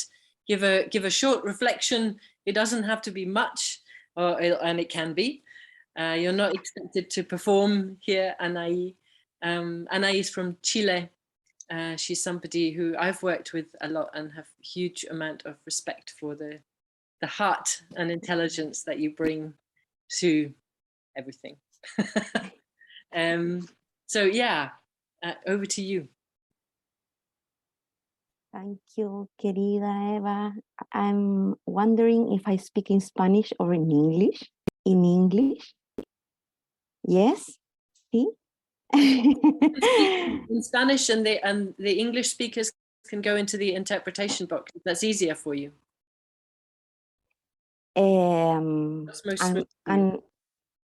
give a short reflection. It doesn't have to be much, and it can be. You're not expected to perform here, Anai. Anai is from Chile. She's somebody who I've worked with a lot and have a huge amount of respect for the heart and intelligence that you bring to everything. So yeah, over to you. Thank you, querida Eva. I'm wondering if I speak in Spanish or in English. In English? Yes? See? In Spanish, and the English speakers can go into the interpretation box. That's easier for you. That's most smooth for you. And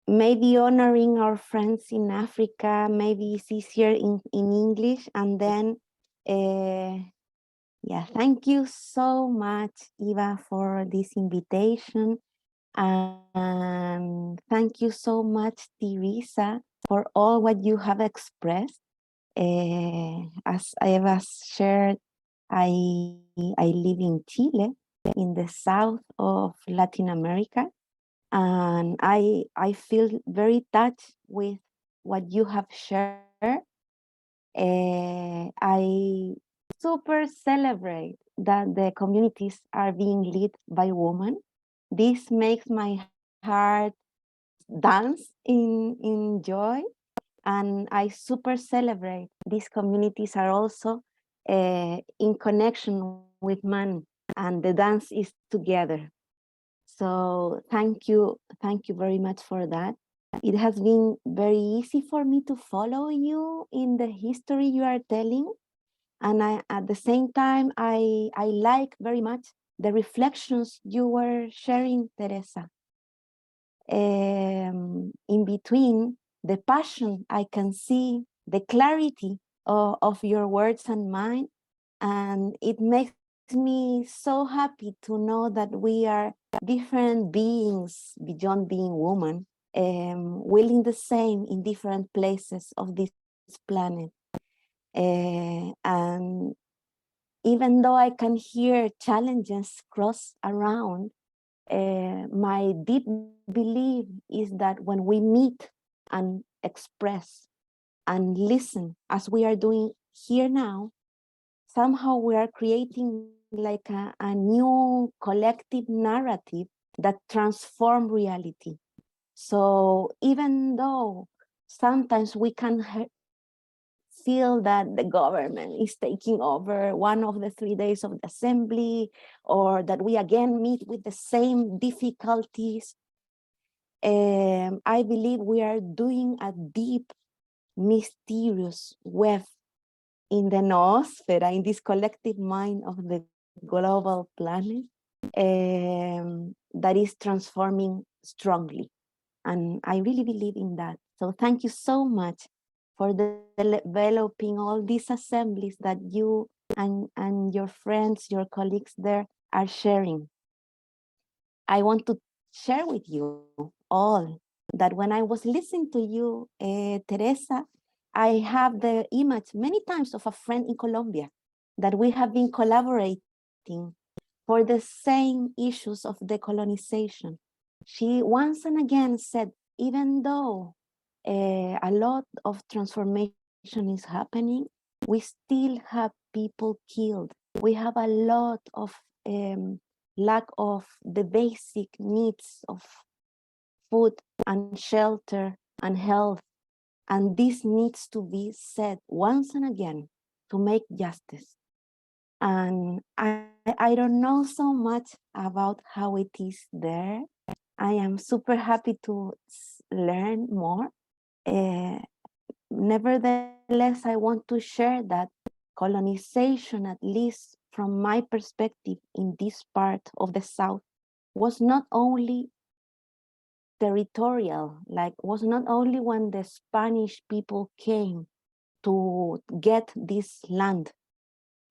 maybe honoring our friends in Africa, maybe it's easier in English. And then, yeah, thank you so much, Eva, for this invitation. And thank you so much, Teresa, for all what you have expressed. As Eva shared, I live in Chile, in the south of Latin America, and I feel very touched with what you have shared. I super celebrate that the communities are being led by women. This makes my heart dance in joy, and I super celebrate these communities are also in connection with man, and the dance is together. So thank you very much for that. It has been very easy for me to follow you in the history you are telling, and at the same time I like very much the reflections you were sharing, Teresa. In between the passion, I can see the clarity of your words and mine, and it makes me so happy to know that we are different beings beyond being woman, willing the same in different places of this planet. And even though I can hear challenges cross around, my deep belief is that when we meet and express and listen as we are doing here now, somehow we are creating like a new collective narrative that transforms reality. So even though sometimes we can feel that the government is taking over one of the 3 days of the assembly, or that we again meet with the same difficulties, I believe we are doing a deep, mysterious web in the noosphere, in this collective mind of the global planet, that is transforming strongly. And I really believe in that. So thank you so much for developing all these assemblies that you and your friends, your colleagues there are sharing. I want to share with you all that when I was listening to you, Teresa, I have the image many times of a friend in Colombia that we have been collaborating for the same issues of decolonization. She once and again said, even though a lot of transformation is happening, we still have people killed. We have a lot of lack of the basic needs of food and shelter and health. And this needs to be said once and again to make justice. And I don't know so much about how it is there. I am super happy to learn more. Nevertheless, I want to share that colonization, at least from my perspective in this part of the South, was not only territorial, like was not only when the Spanish people came to get this land,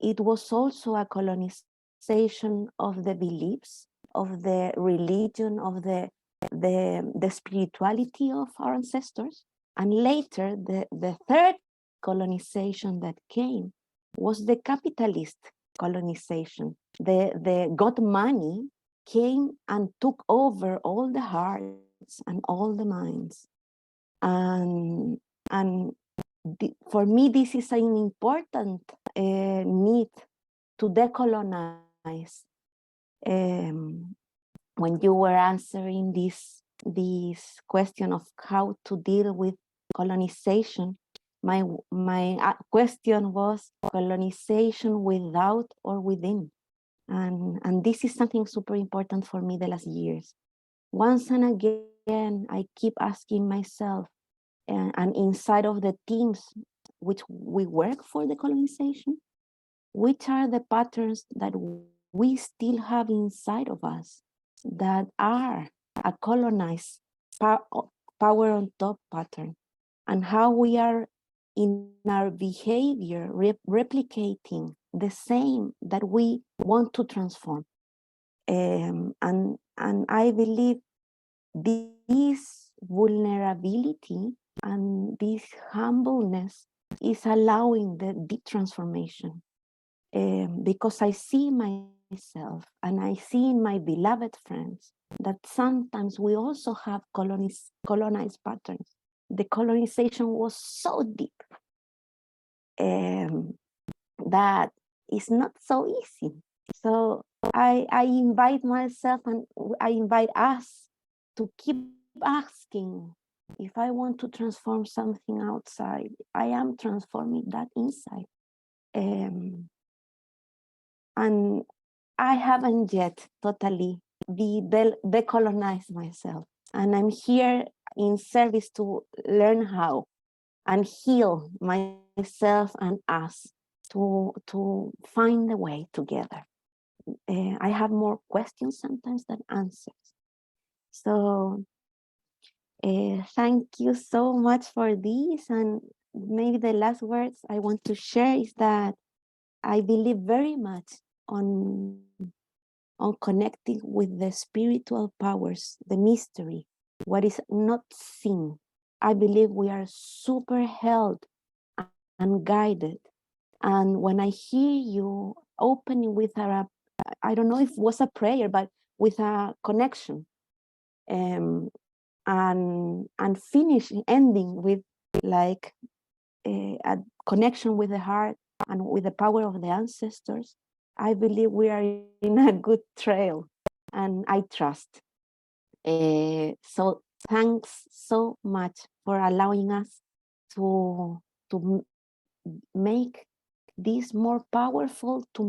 it was also a colonization of the beliefs, of the religion, of the spirituality of our ancestors. And later, the third colonization that came was the capitalist colonization. The got money came and took over all the hearts and all the minds. And for me, this is an important need to decolonize. When you were answering this question of how to deal with colonization, my question was colonization without or within, and this is something super important for me the last years. Once and again, I keep asking myself, and inside of the teams which we work for the colonization, which are the patterns that we still have inside of us that are a colonized power on top pattern, and how we are in our behavior replicating the same that we want to transform. And I believe this vulnerability and this humbleness is allowing the deep transformation, because I see myself and I see in my beloved friends that sometimes we also have colonized patterns. The colonization was so deep that it's not so easy. So I invite myself and I invite us to keep asking, if I want to transform something outside, I am transforming that inside. And I haven't yet totally decolonized myself. And I'm here in service to learn how and heal myself and us to find a way together. I have more questions sometimes than answers. So thank you so much for this. And maybe the last words I want to share is that I believe very much on connecting with the spiritual powers, the mystery, what is not seen. I believe we are super held and guided. And when I hear you opening with I don't know if it was a prayer, but with a connection, and ending with like a connection with the heart and with the power of the ancestors, I believe we are in a good trail, and I trust. So thanks so much for allowing us to make this more powerful, to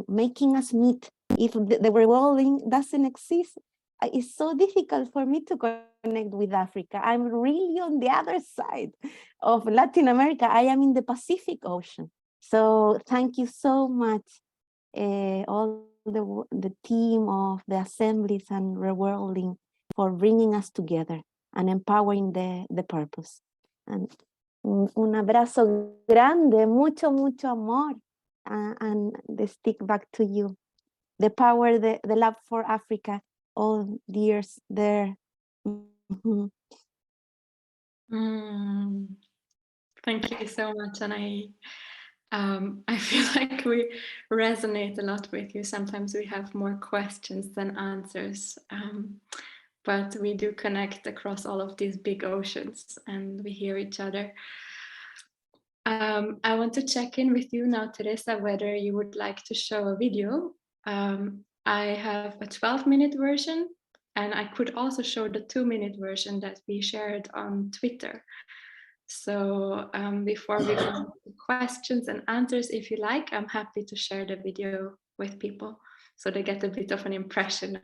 making us meet. If the reworlding doesn't exist, it's so difficult for me to connect with Africa. I'm really on the other side of Latin America. I am in the Pacific Ocean. So thank you so much, all the team of the assemblies and Reworlding, for bringing us together and empowering the purpose. And un abrazo grande, mucho, mucho amor, and the stick back to you. The power, the love for Africa, all the years there. Mhm. Thank you so much, and I feel like we resonate a lot with you. Sometimes we have more questions than answers, but we do connect across all of these big oceans, and we hear each other. I want to check in with you now, Teresa, whether you would like to show a video. I have a 12-minute version, and I could also show the 2-minute version that we shared on Twitter. So before we go to questions and answers, if you like, I'm happy to share the video with people so they get a bit of an impression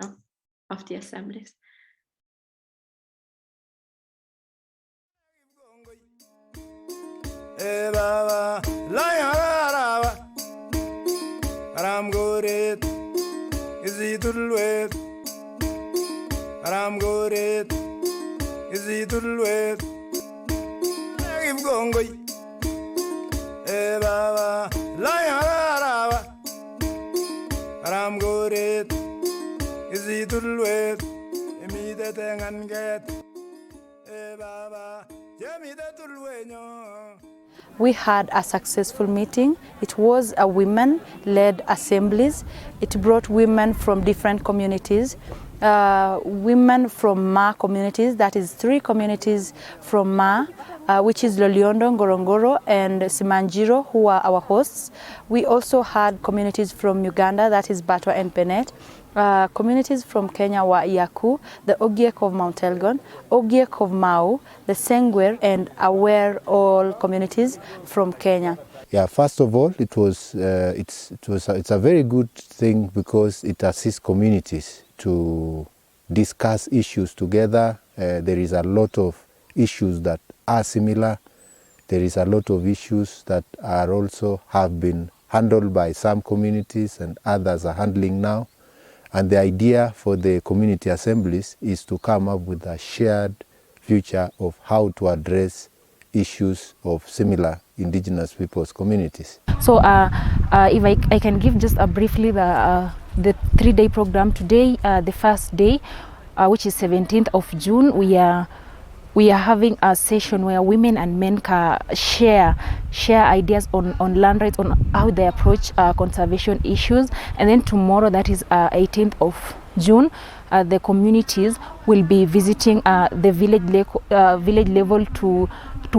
of the assemblies. We had a successful meeting. It was a women-led assemblies. It brought women from different communities, women from Ma communities, that is 3 communities from Ma, which is Loliondo, Ngorongoro, and Simanjiro, who are our hosts. We also had communities from Uganda, that is Batwa and Penet. Communities from Kenya were Yaku, the Ogiek of Mount Elgon, Ogiek of Mau, the Sengwer, and Aware, all communities from Kenya. Yeah, first of all, it's a very good thing because it assists communities to discuss issues together. There is a lot of issues that are similar. There is a lot of issues that are also have been handled by some communities and others are handling now. And the idea for the community assemblies is to come up with a shared future of how to address issues of similar indigenous peoples communities. So if I can give just briefly the 3-day program today, the first day, which is 17th of June, we are having a session where women and men can share ideas on land rights, on how they approach conservation issues. And then tomorrow, that is 18th of June, the communities will be visiting the village level to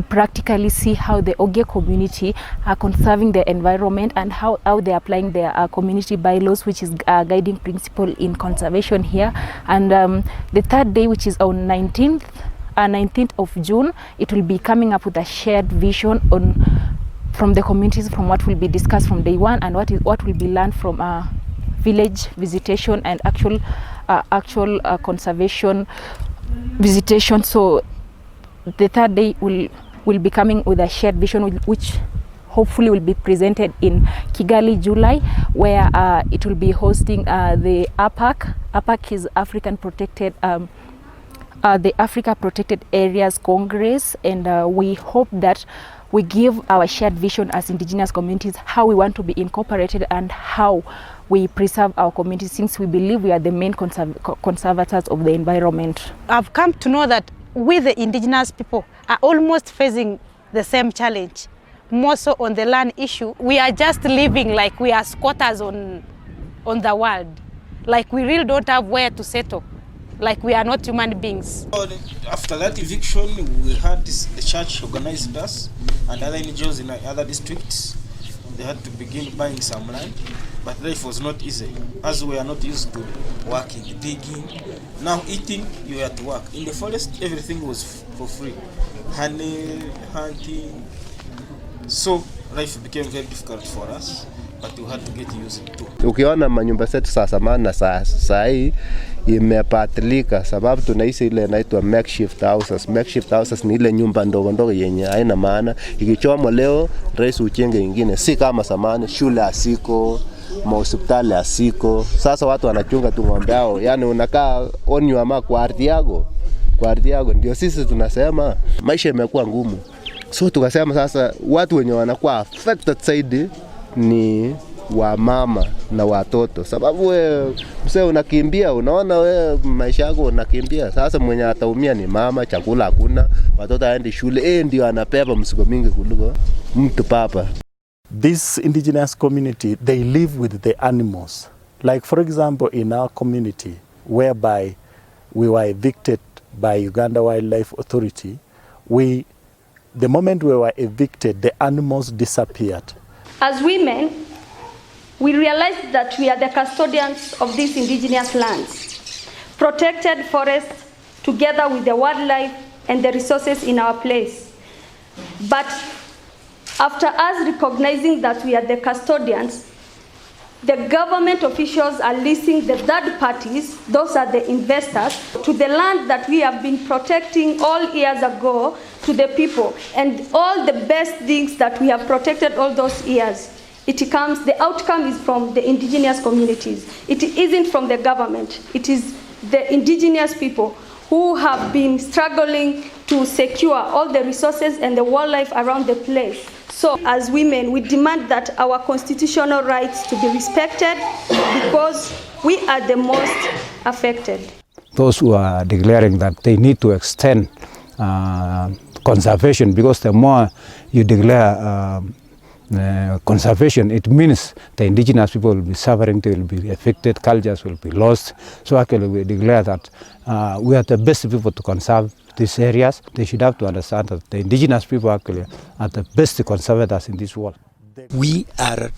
practically see how the Ogiek community are conserving the environment and how they're applying their community bylaws, which is a guiding principle in conservation here. And the 3rd day, which is on 19th of June, it will be coming up with a shared vision from the communities, from what will be discussed from day 1 and what will be learned from village visitation and actual conservation visitation. So the 3rd day will be coming with a shared vision, which hopefully will be presented in Kigali, July, where it will be hosting the APAC. APAC is African Protected the Africa Protected Areas Congress, and we hope that we give our shared vision as indigenous communities, how we want to be incorporated and how we preserve our communities, since we believe we are the main conservators of the environment. I've come to know that we, the indigenous people, are almost facing the same challenge, more so on the land issue. We are just living like we are squatters on the world, like we really don't have where to settle. Like we are not human beings. After that eviction, we had the church organized us and other NGOs in other districts. They had to begin buying some land, but life was not easy, as we are not used to working, digging. Now eating, you had to work. In the forest, everything was for free. Honey, hunting. So life became very difficult for us. but we had to get used to. Ukiona manyumba zetu za zamani na saa hii imepatilika, sababu tunaishi ile inaitwa makeshift houses. Makeshift houses ni ile nyumba ndogo ndogo yenye haina maana. Ikichomwa leo, rais uchenge nyingine. Si kama zamani, shule hasiko, hospitali hasiko. Sasa watu wanachunga tu ng'ombe yao. Yaani unakaa onyo ama kwa ardhi yako. Kwa ardhi yako ndio sisi tunasema maisha imekuwa ngumu. So tukasema sasa watu wenye wanakuwa affected zaidi ni wa mama na watoto, sababu wewe mzee unakimbia, unaona wewe maisha yako unakimbia. Sasa mwenye ataumia ni mama, chakula hakuna, watoto haendi shule, ndio anapepa mzigo mingi kuliko mtu papa. This indigenous community, they live with the animals. Like for example, in our community, whereby we were evicted by Uganda Wildlife Authority, the moment we were evicted, the animals disappeared. As women, we realized that we are the custodians of these indigenous lands, protected forests together with the wildlife and the resources in our place. But after us recognizing that we are the custodians, the government officials are leasing the third parties, those are the investors, to the land that we have been protecting all years ago to the people. And all the best things that we have protected all those years, the outcome is from the indigenous communities. It isn't from the government. It is the indigenous people who have been struggling to secure all the resources and the wildlife around the place. So as women, we demand that our constitutional rights to be respected because we are the most affected. Those who are declaring that they need to extend conservation, because the more you declare conservation, it means the indigenous people will be suffering, they will be affected, cultures will be lost. So actually we declare that we are the best people to conserve these areas. They should have to understand that the indigenous people actually are the best conservators in this world. We are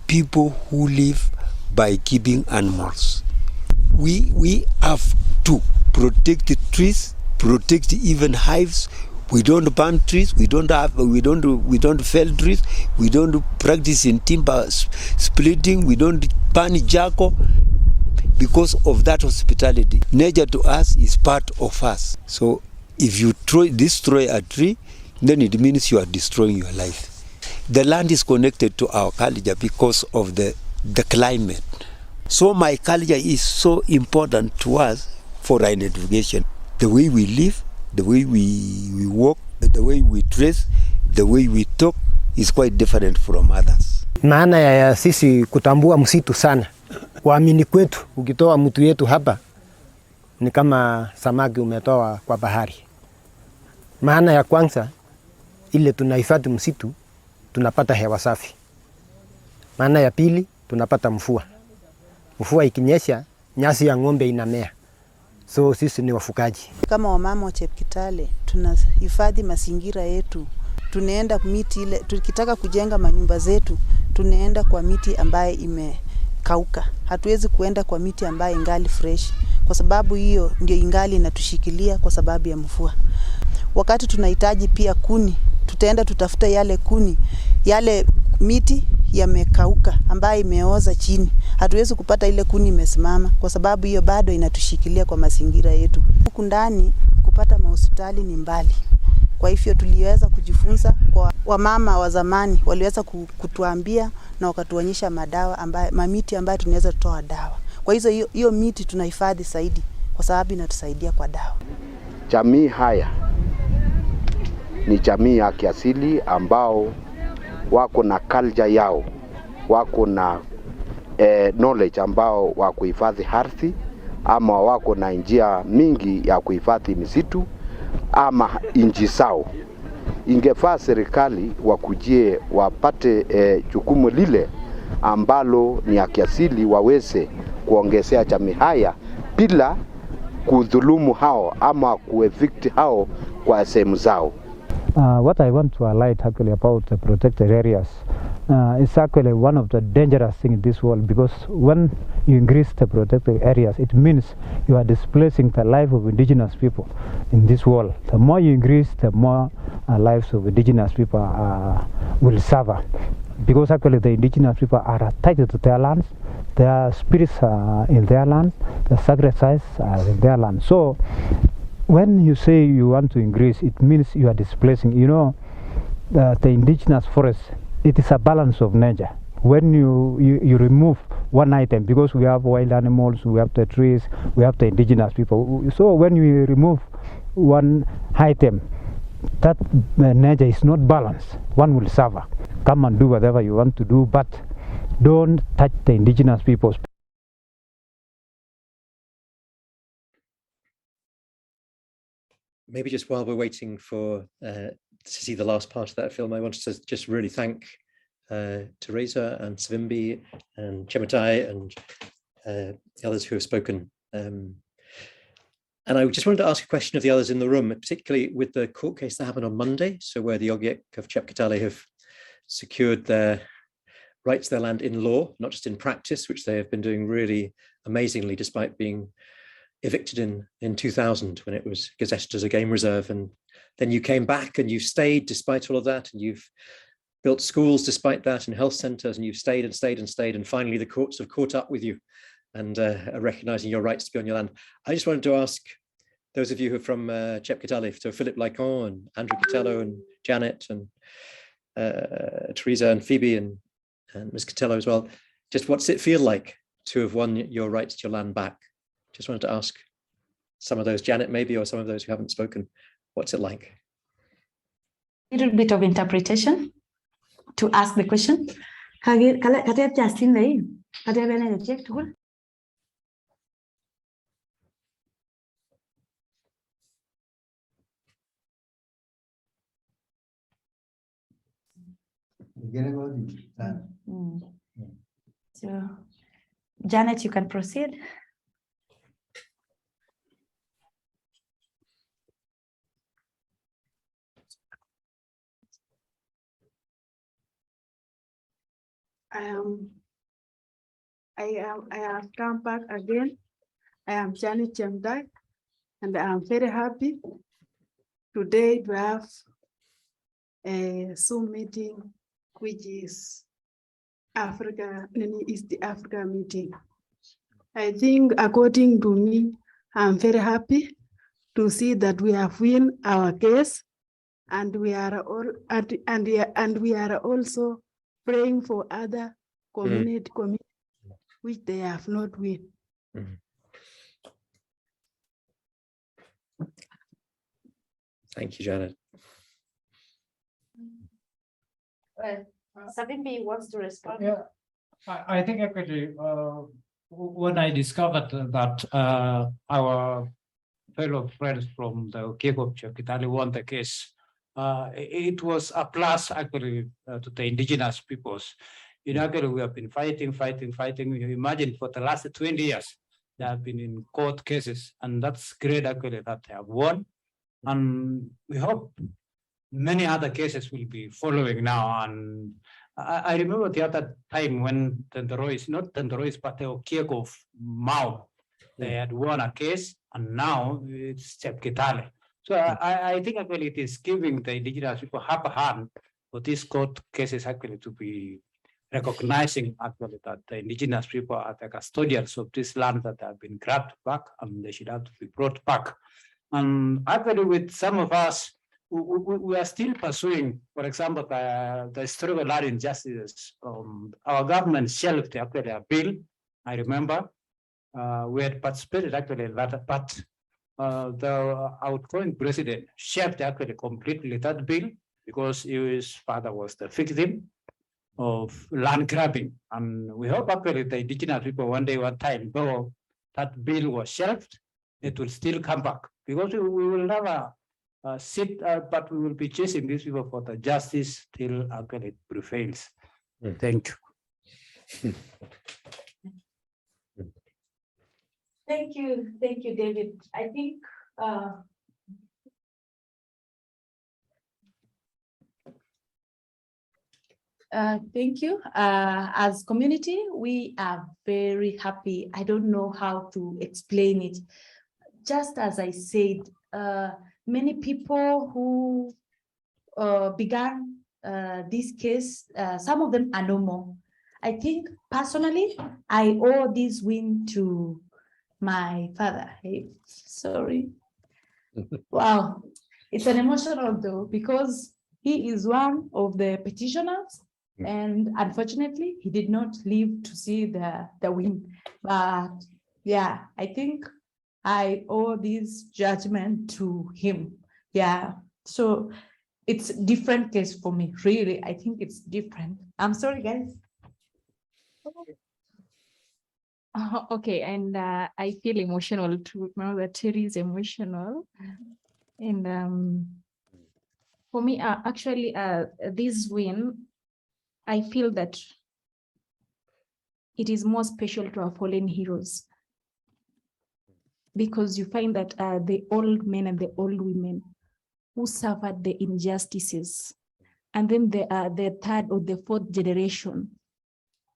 people who live by keeping animals. We have to protect the trees, protect even hives. We don't burn trees. We don't fell trees. We don't practice in timber splitting. We don't burn charcoal. Because of that hospitality, nature to us is part of us. So if you destroy a tree, then it means you are destroying your life. The land is connected to our culture because of the climate. So my culture is so important to us for our identification. The way we live, the way we walk, the way we dress, the way we talk is quite different from others. Maana ya sisi kutambua msitu sana. Kuamini kwetu, ukitoa mtu yetu hapa ni kama samaki umetoa kwa bahari. Maana ya kwanza, ile tunahifadhi msitu, tunapata hewa safi. Maana ya pili, tunapata mvua. Mvua ikinyesha, nyasi ya ng'ombe inamea. So sisi ni wafugaji. Kama wamama wa Chepkitale, tunahifadhi mazingira yetu. Tunaenda miti ile, tukitaka kujenga manyumba zetu, tunaenda kwa miti ambaye imekauka. Hatuwezi kuenda kwa miti ambaye ingali fresh, kwa sababu hiyo ndio ingali inatushikilia kwa sababu ya mvua. Wakati tunahitaji pia kuni, tutaenda tutafuta yale kuni, yale miti yamekauka ambaye imeoza chini. Hatuwezi kupata ile kuni imesimama kwa sababu hiyo bado inatushikilia kwa mazingira yetu. Huku ndani kupata mahospitali ni mbali. Kwa hivyo tuliweza kujifunza kwa wamama wa zamani, waliweza kutuambia na wakatuonyesha madawa ambaye mamiti ambayo tunaweza kutoa dawa. Kwa hiyo miti tunahifadhi zaidi kwa sababu inatusaidia kwa dawa. Jamii haya ni jamii ya kiasili ambao wako na culture yao, wako na knowledge ambao wa kuhifadhi ardhi, ama wako na njia mingi ya kuhifadhi misitu ama inji zao. Ingefaa serikali wakujie wapate jukumu lile ambalo ni ya kiasili, waweze kuongezea jamii haya bila kudhulumu hao ama kuevict hao kwa sehemu zao. What I want to highlight actually about the protected areas is actually one of the dangerous things in this world, because when you increase the protected areas, it means you are displacing the life of indigenous people in this world. The more you increase, the more lives of indigenous people will suffer. because actually the indigenous people are attached to their lands, their spirits are in their land, the sacrifices are in their land. So when you say you want to increase, it means you are displacing. You know, the indigenous forest, it is a balance of nature. When you remove one item, because we have wild animals, we have the trees, we have the indigenous people. So when you remove one item, that nature is not balanced. One will suffer. Come and do whatever you want to do, but don't touch the indigenous peoples. Maybe just while we're waiting for to see the last part of that film, I wanted to just really thank Teresa and Savimbi and Chemotai and the others who have spoken. And I just wanted to ask a question of the others in the room, particularly with the court case that happened on Monday, so where the Ogiek of Chepkatale have secured their rights to their land in law, not just in practice, which they have been doing really amazingly despite being evicted in 2000 when it was gazetted as a game reserve. And then you came back and you stayed despite all of that, and you've built schools despite that and health centers, and you've stayed and stayed and stayed, and finally the courts have caught up with you and are recognizing your rights to be on your land. I just wanted to ask those of you who are from Chepkatale, so Philip Lycon and Andrew Catello and Janet and Teresa and Phoebe and Ms. Catello as well, just what's it feel like to have won your rights to your land back? Just wanted to ask some of those, Janet maybe, or some of those who haven't spoken, what's it like? A little bit of interpretation to ask the question. So, Janet, you can proceed. I have come back again. I am Janet Chemdai, and I am very happy today to have a Zoom meeting, which is East Africa meeting. I think, according to me, I'm very happy to see that we have won our case, and we are all and we are also praying for other community which they have not won. Thank you, Janet. Savimbi wants to respond. Yeah, I think actually when I discovered that our fellow friends from the Ogiek of Chepkatale won the case, it was a plus actually to the indigenous peoples. You know, actually we have been fighting. You imagine for the last 20 years, they have been in court cases, and that's great actually that they have won. And we hope many other cases will be following now. And I remember the other time when not Tenderois, but the Ogiek of Mau, they had won a case, and now it's Chepkatale. So I think actually it is giving the indigenous people half a hand for these court cases actually to be recognizing actually that the indigenous people are the custodians of this land that have been grabbed back, and they should have to be brought back. And actually with some of us, we are still pursuing, for example, the historical land injustices. Our government shelved actually a bill, I remember. We had participated actually in that, but the outgoing president shelved actually completely that bill because his father was the victim of land grabbing. And we hope actually the indigenous people one day, one time, though that bill was shelved, it will still come back, because we will never sit, but we will be chasing these people for the justice till actually it prevails. Thank you. Thank you, David. I think thank you. As community, we are very happy. I don't know how to explain it. Just as I said, many people who began this case, some of them are no more. I think personally, I owe this win to my father. Sorry. Wow, it's an emotional though, because he is one of the petitioners, and unfortunately, he did not live to see the win. But yeah, I think I owe this judgment to him. Yeah, so it's a different case for me, really. I think it's different. I'm sorry, guys. Okay, and I feel emotional too. Now that Terry is emotional, and for me, actually, this win, I feel that it is more special to our fallen heroes, because you find that the old men and the old women who suffered the injustices, and then the third or the fourth generation,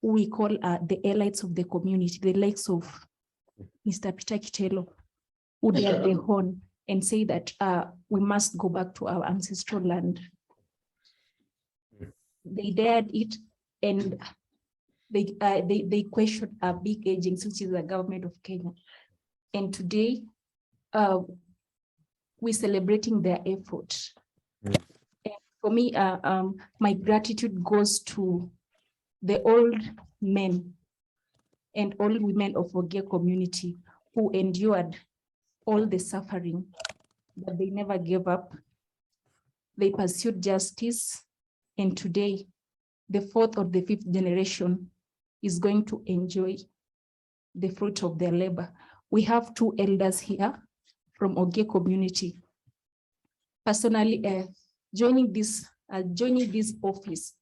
who we call the elites of the community, the likes of Mr. Peter Kitelo, who dared the horn and say that we must go back to our ancestral land. They dared it, and they questioned a big agency, which is the government of Kenya. And today, we're celebrating their effort. And for me, my gratitude goes to the old men and old women of Ogier community who endured all the suffering, but they never gave up. They pursued justice, and today, the fourth or the fifth generation is going to enjoy the fruit of their labor. We have two elders here from Ogier community. Personally, joining this office,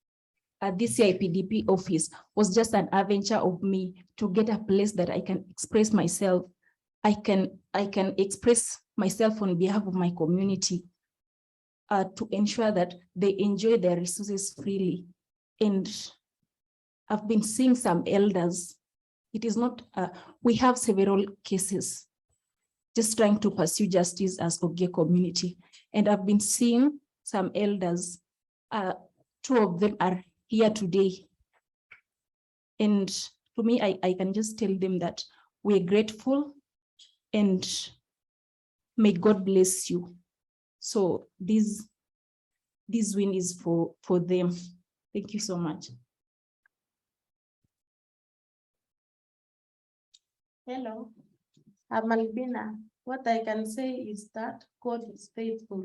this CIPDP office, was just an adventure of me to get a place that I can express myself. I can express myself on behalf of my community, to ensure that they enjoy their resources freely. And I've been seeing some elders. It is not, we have several cases just trying to pursue justice as Ogier community. And I've been seeing some elders, two of them are here today. And to me, I can just tell them that we're grateful and may God bless you. So this win is for them. Thank you so much. Hello, I'm Albina. What I can say is that God is faithful.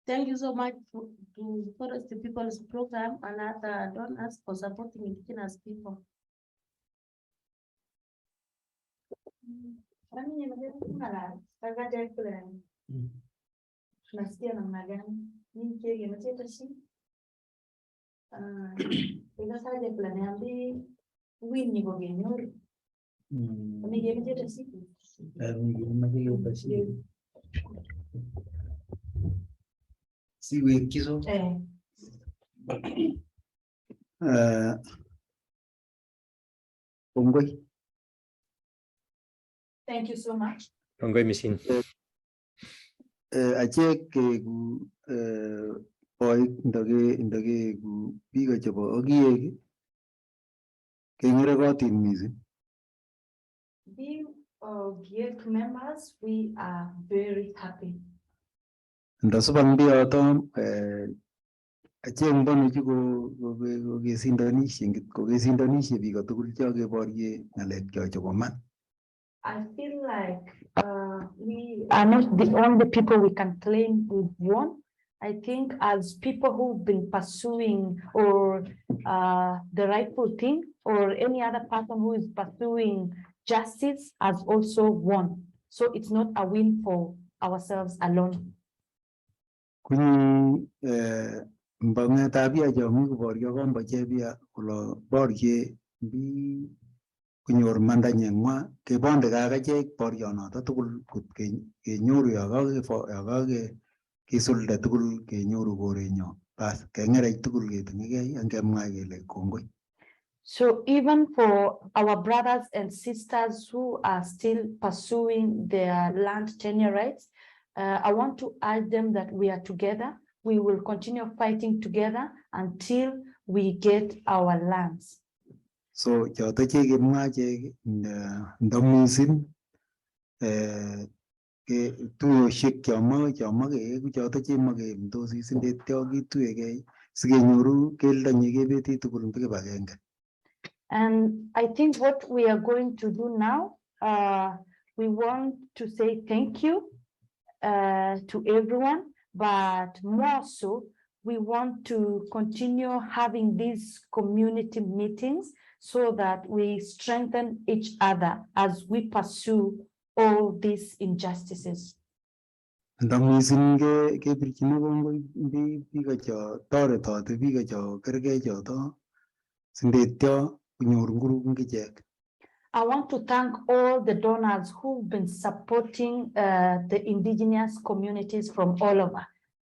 Thank you so much to Forest People's Program and other donors for supporting Indigenous people. Tunasikia namna gani? Mimi kile nimecheta shi. Ikasaje plan yambi win go genyori. Mimi nimecheta shi. Si we kiso. Kongoi. Thank you so much. Kongoi Machine. Achek ku boy ndage ku biga chebo Ogier kengere gotin missing. Being Ogier members, we are very happy. Ndasuban bioton achek mbonu chuko kesindonishe ngit ko kesindonishe biga tugul choge borye ngalek cho chebo man. I feel like we are not the only people we can claim we've won. I think as people who've been pursuing or the rightful thing, or any other person who is pursuing justice has also won. So it's not a win for ourselves alone. Kuni mbangeta bia jomi ko boryo komba chebia kulo borye bi kunyor manda nyengwa ke bonde ga che boryo no to tugul kut ke nyoru ya ga ke sulda tugul ke nyoru gorenyo bas ke ngere tugul ke tinge ange mwa gele kongoi. So even for our brothers and sisters who are still pursuing their land tenure rights, I want to urge them that we are together. we will continue fighting together until we get our lands. So choto che kimwa che ndomisin ke tuyoshek chomo ke choto che make mtosi sindetyo kituyegei sikenyoru keldonye kebeti tugul kibagenge. And I think what we are going to do now, we want to say thank you to everyone, but more so, we want to continue having these community meetings so that we strengthen each other as we pursue all these injustices. Ndomisin kebirchini kongoi biik cho toretoti biik cho kergei choto sindetyo kunyor nguru ngichek. I want to thank all the donors who've been supporting the indigenous communities from all over,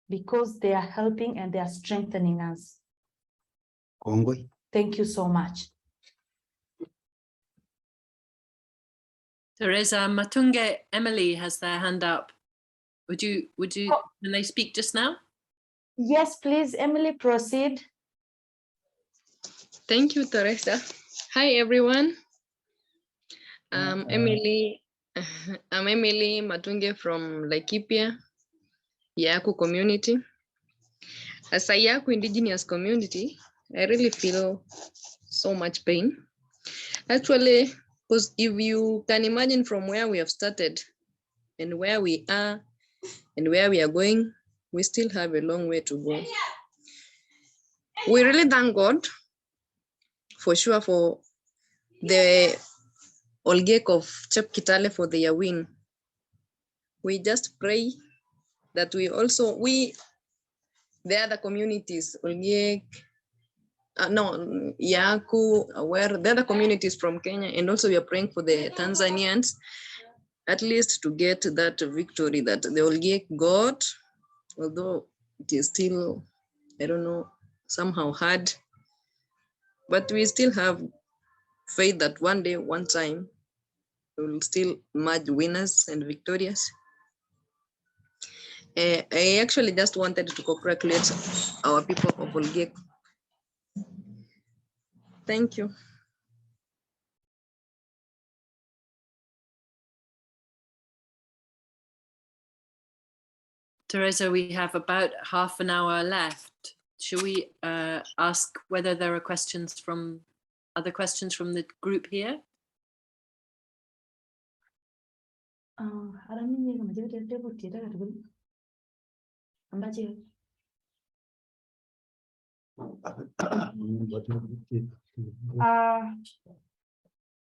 because they are helping and they are strengthening us. Kongoi. Thank you so much. Teresa, Matunge Emily has their hand up. Can they speak just now? Yes, please, Emily, proceed. Thank you, Teresa. Hi, everyone. I'm Emily Matunge from Laikipia, Yaku community. As a Yaku indigenous community, I really feel so much pain. Actually, because if you can imagine from where we have started and where we are and where we are going, we still have a long way to go. We really thank God for sure for the Olgek of Chepkitale for their win. We just pray that the other communities, Olgek, Yaku, Aware, the other communities from Kenya, and also we are praying for the Tanzanians, at least to get that victory that the Olgek got, although it is still, I don't know, somehow hard, but we still have faith that one day, one time, we will still emerge winners and victorious. I actually just wanted to congratulate our people of Olgek. Thank you. Teresa, we have about half an hour left. Should we ask whether there are other questions from the group here?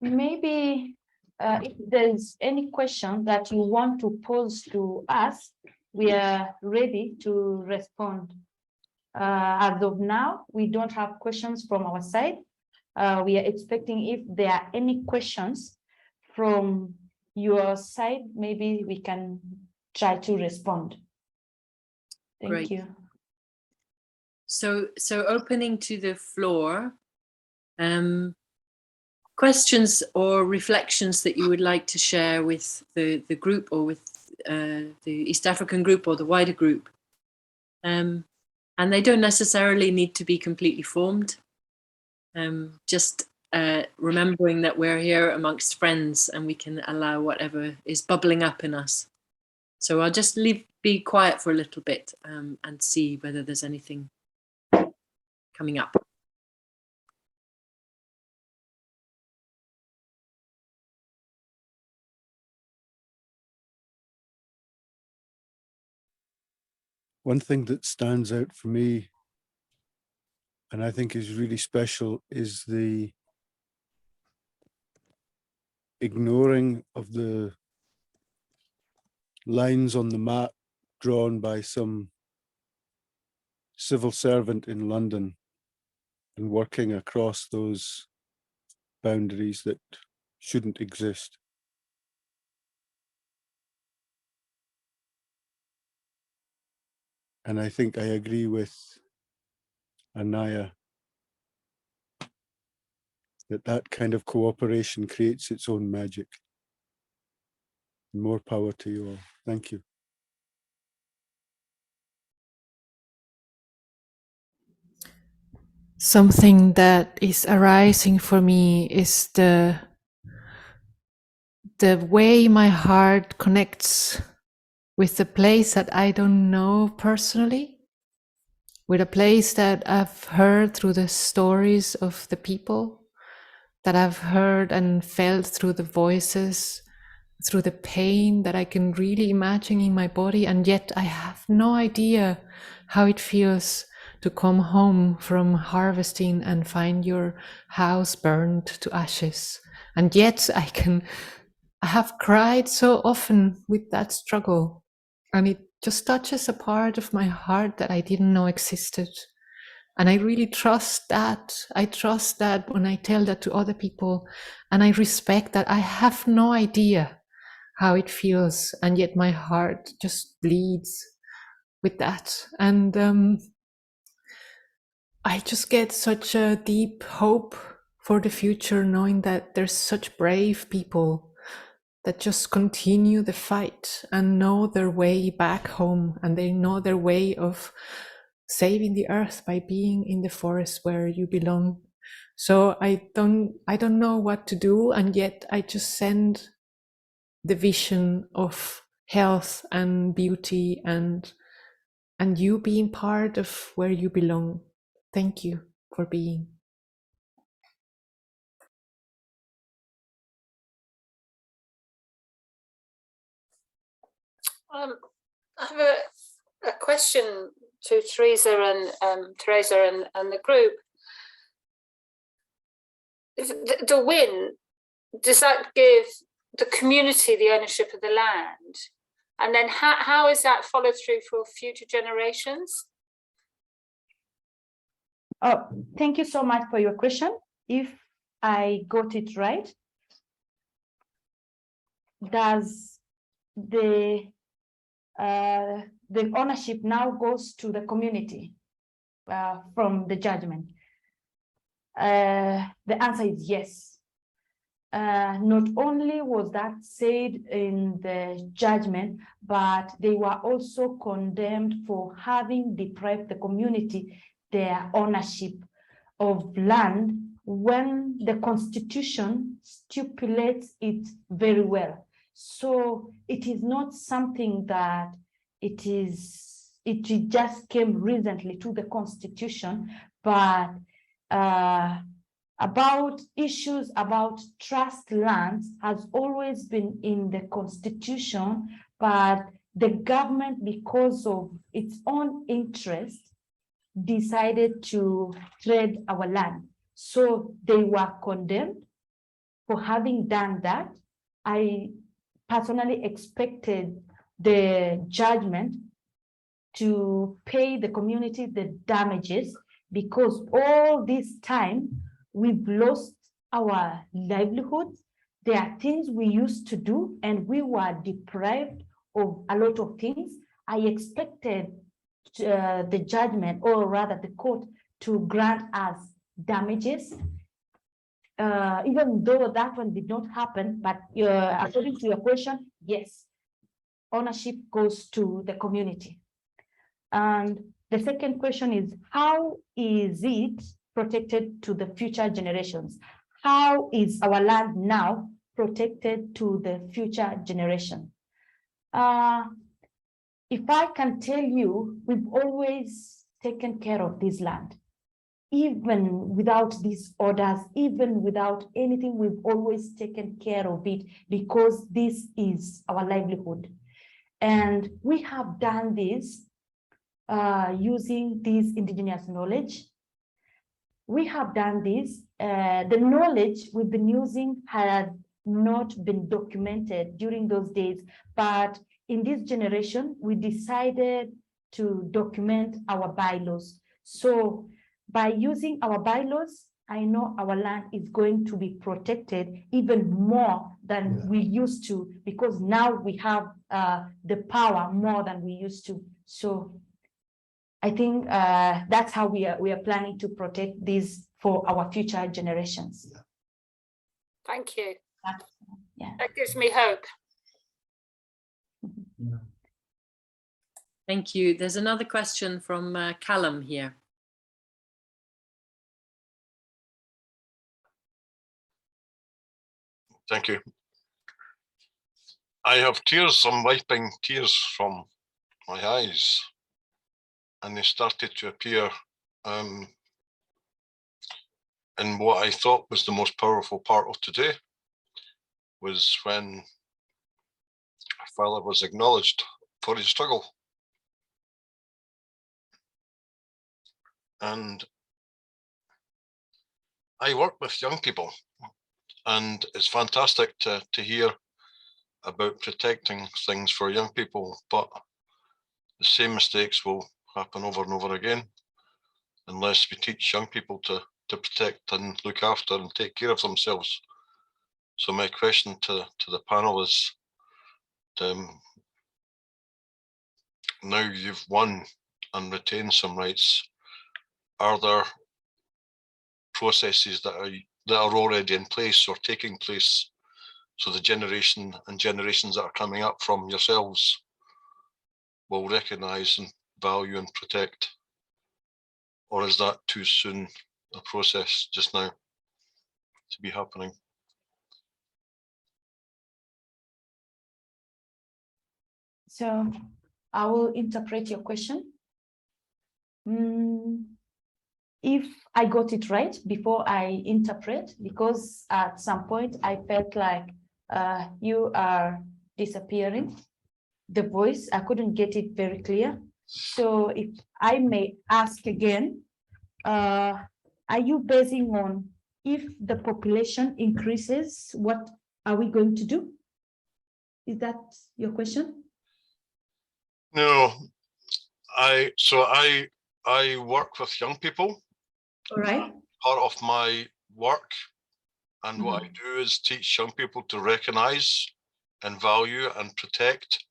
Maybe if there's any question that you want to pose to us, we are ready to respond. As of now, we don't have questions from our side. We are expecting if there are any questions from your side, maybe we can try to respond. Thank you. So opening to the floor, questions or reflections that you would like to share with the group or with the East African group or the wider group. And they don't necessarily need to be completely formed. Just remembering that we're here amongst friends and we can allow whatever is bubbling up in us. So I'll just be quiet for a little bit and see whether there's anything coming up. One thing that stands out for me, and I think is really special, is the ignoring of the lines on the map drawn by some civil servant in London and working across those boundaries that shouldn't exist. And I think I agree with Anaya that kind of cooperation creates its own magic. More power to you all. Thank you. something that is arising for me is the way my heart connects with the place that I don't know personally, with a place that I've heard through the stories of the people, that I've heard and felt through the voices, through the pain that I can really imagine in my body, and yet I have no idea how it feels to come home from harvesting and find your house burned to ashes. And yet I have cried so often with that struggle, and it just touches a part of my heart that I didn't know existed. And I really trust that. I trust that when I tell that to other people, and I respect that. I have no idea how it feels, and yet my heart just bleeds with that. And I just get such a deep hope for the future, knowing that there's such brave people that just continue the fight and know their way back home, and they know their way of saving the earth by being in the forest where you belong. So I don't know what to do, and yet I just send the vision of health and beauty and you being part of where you belong. Thank you for being. I have a question to Teresa and the group. The win, does that give the community the ownership of the land? And then how is that followed through for future generations? Oh, thank you so much for your question. If I got it right, does the ownership now goes to the community from the judgment? The answer is yes. Not only was that said in the judgment, but they were also condemned for having deprived the community their ownership of land when the Constitution stipulates it very well. So it is not something that it just came recently to the Constitution, but about issues about trust lands has always been in the Constitution, but the government, because of its own interest, decided to trade our land. So they were condemned for having done that. I personally expected the judgment to pay the community the damages, because all this time we've lost our livelihoods. There are things we used to do and we were deprived of a lot of things. I expected the judgment, or rather the court, to grant us damages, even though that one did not happen. But according to your question, yes, ownership goes to the community. And the second question is, how is it protected to the future generations? How is our land now protected to the future generation? If I can tell you, we've always taken care of this land. Even without these orders, even without anything, we've always taken care of it, because this is our livelihood. And we have done this using this indigenous knowledge. We have done this. The knowledge we've been using had not been documented during those days, but in this generation, we decided to document our bylaws. So by using our bylaws, I know our land is going to be protected even more than we used to, because now we have the power more than we used to. So I think that's how we are planning to protect this for our future generations. Thank you. Yeah. That gives me hope. Thank you. There's another question from Callum here. Thank you. I have tears, I'm wiping tears from my eyes, and they started to appear in what I thought was the most powerful part of today, was when my father was acknowledged for his struggle. And I work with young people, and it's fantastic to hear about protecting things for young people, but the same mistakes will happen over and over again unless we teach young people to protect and look after and take care of themselves. So my question to the panel is, now you've won and retained some rights, are there processes that are already in place or taking place, so the generation and generations that are coming up from yourselves will recognise and value and protect? Or is that too soon a process just now to be happening? So I will interpret your question. If I got it right before I interpret, because at some point I felt like you are disappearing. The voice, I couldn't get it very clear. So if I may ask again, are you basing on if the population increases, what are we going to do? Is that your question? No, I work with young people. All right. Part of my work and what I do is teach young people to recognize and value and protect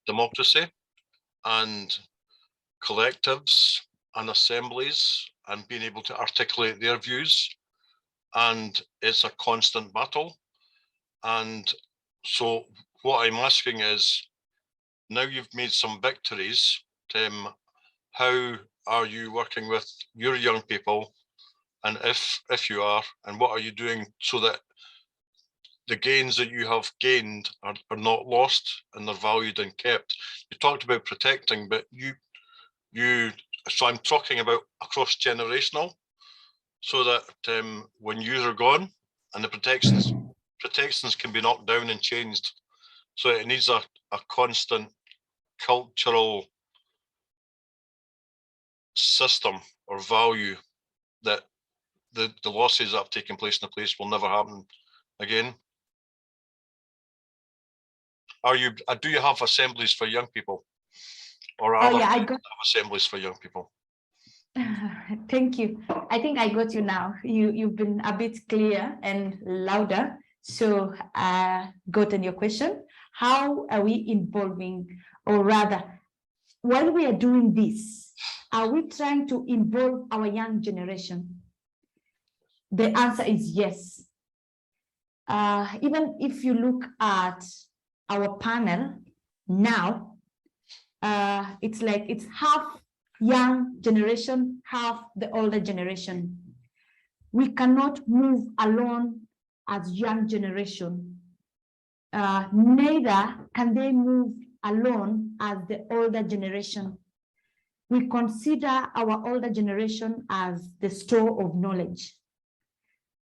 democracy and collectives and assemblies and being able to articulate their views. And it's a constant battle. And so what I'm asking is, now you've made some victories, how are you working with your young people? And if you are, and what are you doing so that the gains that you have gained are not lost and they're valued and kept? You talked about protecting, but so I'm talking about across generational, so that when you are gone and the protections can be knocked down and changed. So it needs a constant cultural system or value that the losses that have taken place in the place will never happen again. Do you have assemblies for young people, or are there assemblies for young people? Thank you. I think I got you now. You've been a bit clear and louder. So gotten your question. How are we involving, or rather, while we are doing this, are we trying to involve our young generation? The answer is yes. Even if you look at our panel now, it's like it's half young generation, half the older generation. We cannot move alone as young generation. Neither can they move alone as the older generation. We consider our older generation as the store of knowledge.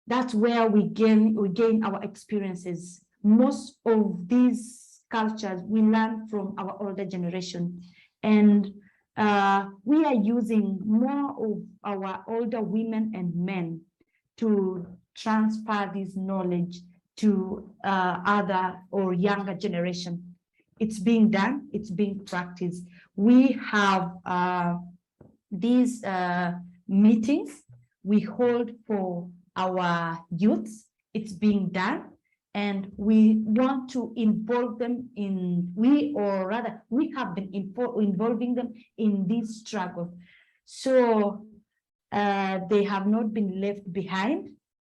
That's where we gain our experiences. Most of these cultures we learn from our older generation. And we are using more of our older women and men to transfer this knowledge to other or younger generation. It's being done, it's being practiced. We have these meetings we hold for our youths. It's being done, and we want to involve them in, we have been involving them in this struggle. So they have not been left behind.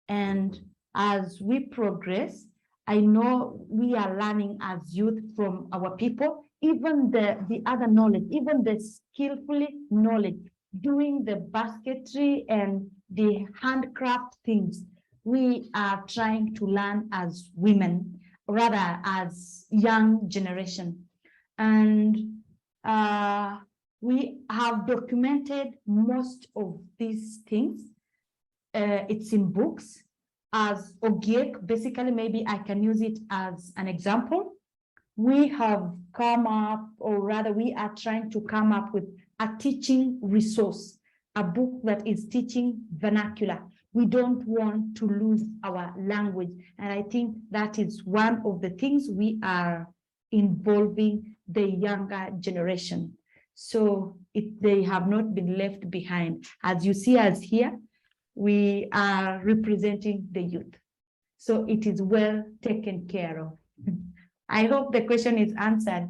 And as we progress, I know we are learning as youth from our people, even the other knowledge, even the skillfully knowledge, doing the basketry and the handcraft things. we are trying to learn as women, rather as young generation. And we have documented most of these things. It's in books as Ogiek. Basically, maybe I can use it as an example. We have come up, or rather we are trying to come up with a teaching resource, a book that is teaching vernacular. We don't want to lose our language. And I think that is one of the things we are involving the younger generation. So they have not been left behind. As you see us here, we are representing the youth. So it is well taken care of. I hope the question is answered.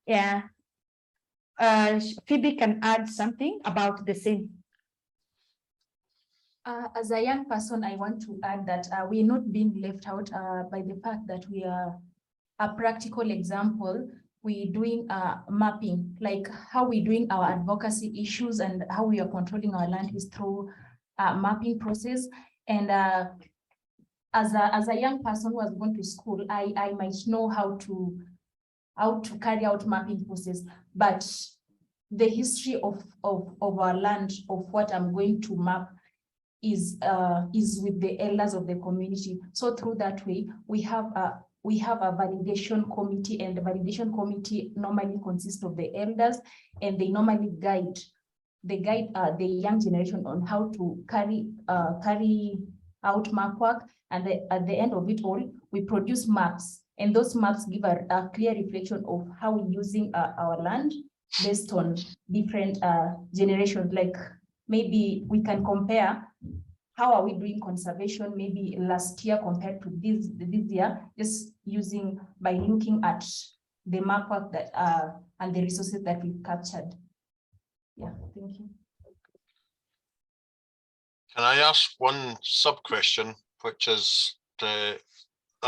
Yeah. Phoebe can add something about the same. As a young person, I want to add that we're not being left out by the fact that we are a practical example. We're doing mapping, like how we're doing our advocacy issues and how we are controlling our land is through a mapping process. And as a young person who has gone to school, I might know how to carry out mapping process, but the history of our land, of what I'm going to map, is with the elders of the community. So through that way, we have a validation committee, and the validation committee normally consists of the elders, and they normally guide the young generation on how to carry out map work. And at the end of it all, we produce maps, and those maps give a clear reflection of how we're using our land based on different generations. Like maybe we can compare how are we doing conservation maybe last year compared to this year, just by looking at the map work that and the resources that we've captured. Yeah, thank you. Can I ask one sub question, which is, that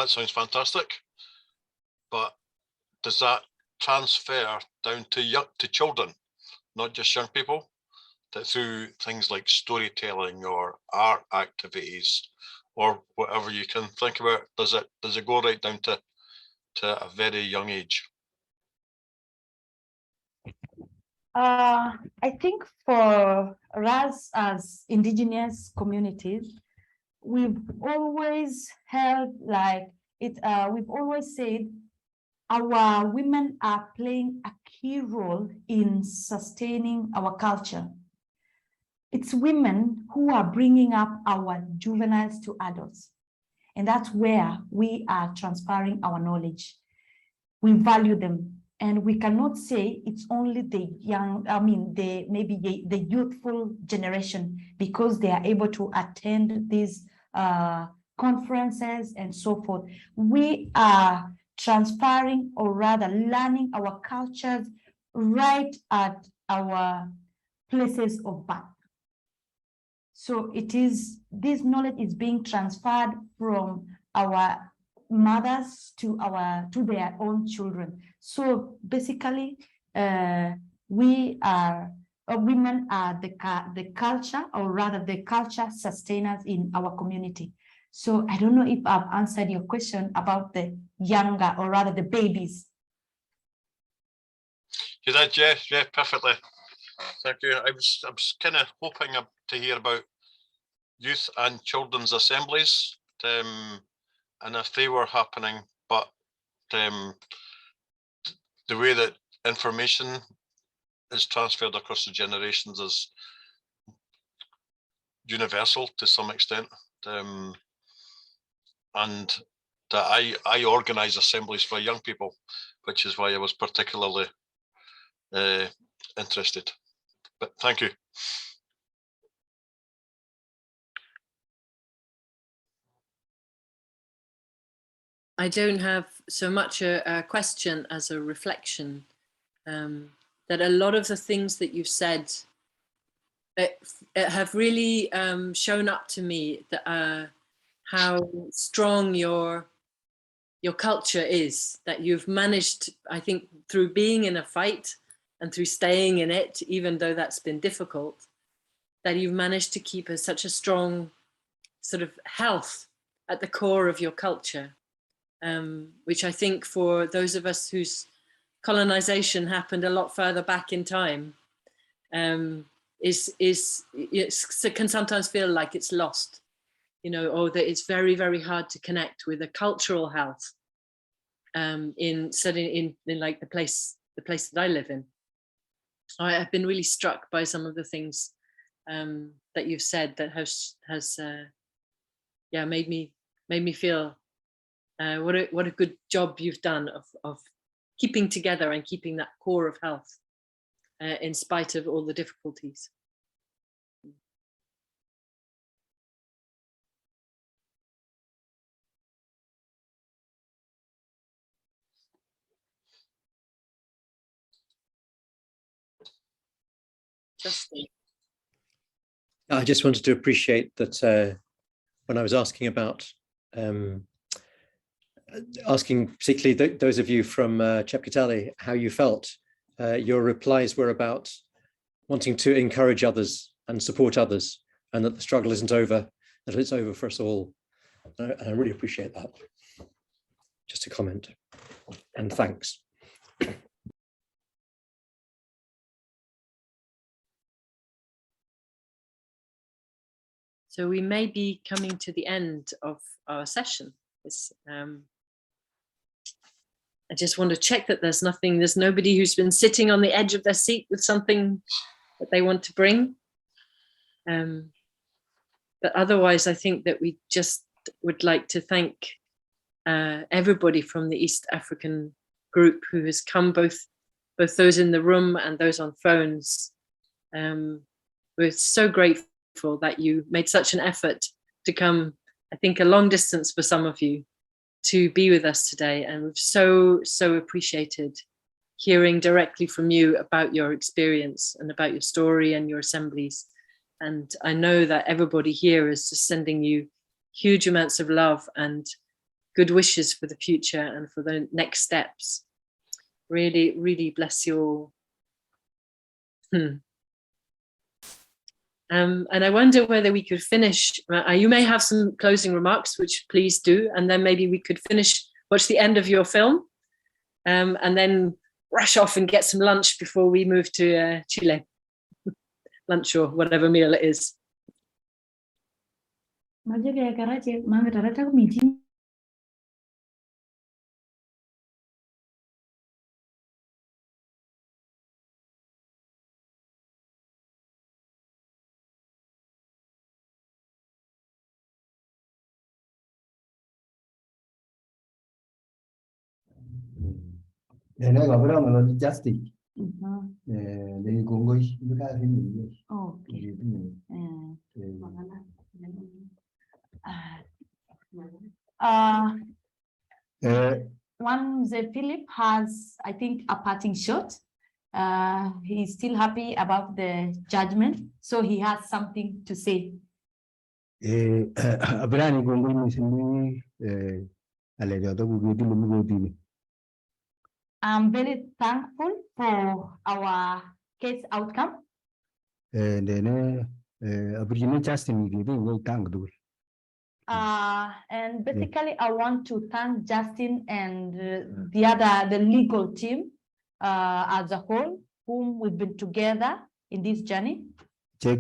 sounds fantastic, but does that transfer down to children, not just young people, that through things like storytelling or art activities or whatever you can think about, does it go right down to a very young age? I think for us as Indigenous communities, we've always held like it. We've always said our women are playing a key role in sustaining our culture. It's women who are bringing up our juveniles to adults. And that's where we are transferring our knowledge. We value them. And we cannot say it's only the young, maybe the youthful generation, because they are able to attend these conferences and so forth. We are transferring, or rather learning our cultures right at our places of birth. So it is, this knowledge is being transferred from our mothers to their own children. So basically, women are the culture, or rather the culture sustainers in our community. So I don't know if I've answered your question about the younger, or rather the babies. You did, yeah, perfectly. Thank you. I was kind of hoping to hear about youth and children's assemblies, and if they were happening, but the way that information is transferred across the generations is universal to some extent, and that I organize assemblies for young people, which is why I was particularly interested. But thank you. I don't have so much a question as a reflection, that a lot of the things that you've said have really shown up to me that, how strong your culture is, that you've managed, I think, through being in a fight and through staying in it, even though that's been difficult, that you've managed to keep such a strong sort of health at the core of your culture, which I think for those of us whose colonization happened a lot further back in time, can sometimes feel like it's lost, you know, or that it's very, very hard to connect with a cultural health certainly in like the place that I live in. I have been really struck by some of the things that you've said that has made me feel what a good job you've done of keeping together and keeping that core of health in spite of all the difficulties. Justin. I just wanted to appreciate that when I was asking about, asking particularly those of you from Chepkitali how you felt, your replies were about wanting to encourage others and support others, and that the struggle isn't over, that it's over for us all. And I really appreciate that. Just a comment, and thanks. So we may be coming to the end of our session. I just want to check that there's nobody who's been sitting on the edge of their seat with something that they want to bring. But otherwise, I think that we just would like to thank everybody from the East African group who has come, both those in the room and those on phones. We're so grateful that you made such an effort to come, I think a long distance for some of you, to be with us today. And we've so appreciated hearing directly from you about your experience and about your story and your assemblies. And I know that everybody here is just sending you huge amounts of love and good wishes for the future and for the next steps. Really, really bless you all. And I wonder whether we could finish, you may have some closing remarks, which please do, and then maybe we could watch the end of your film, and then rush off and get some lunch before we move to Chile. Lunch or whatever meal it is. Then I got around justice. They go go. One Mzee Philip has, I think, a parting shot. He's still happy about the judgment, so he has something to say. I'm very thankful for our case outcome. And basically, I want to thank Justin and the legal team as a whole, whom we've been together in this journey. They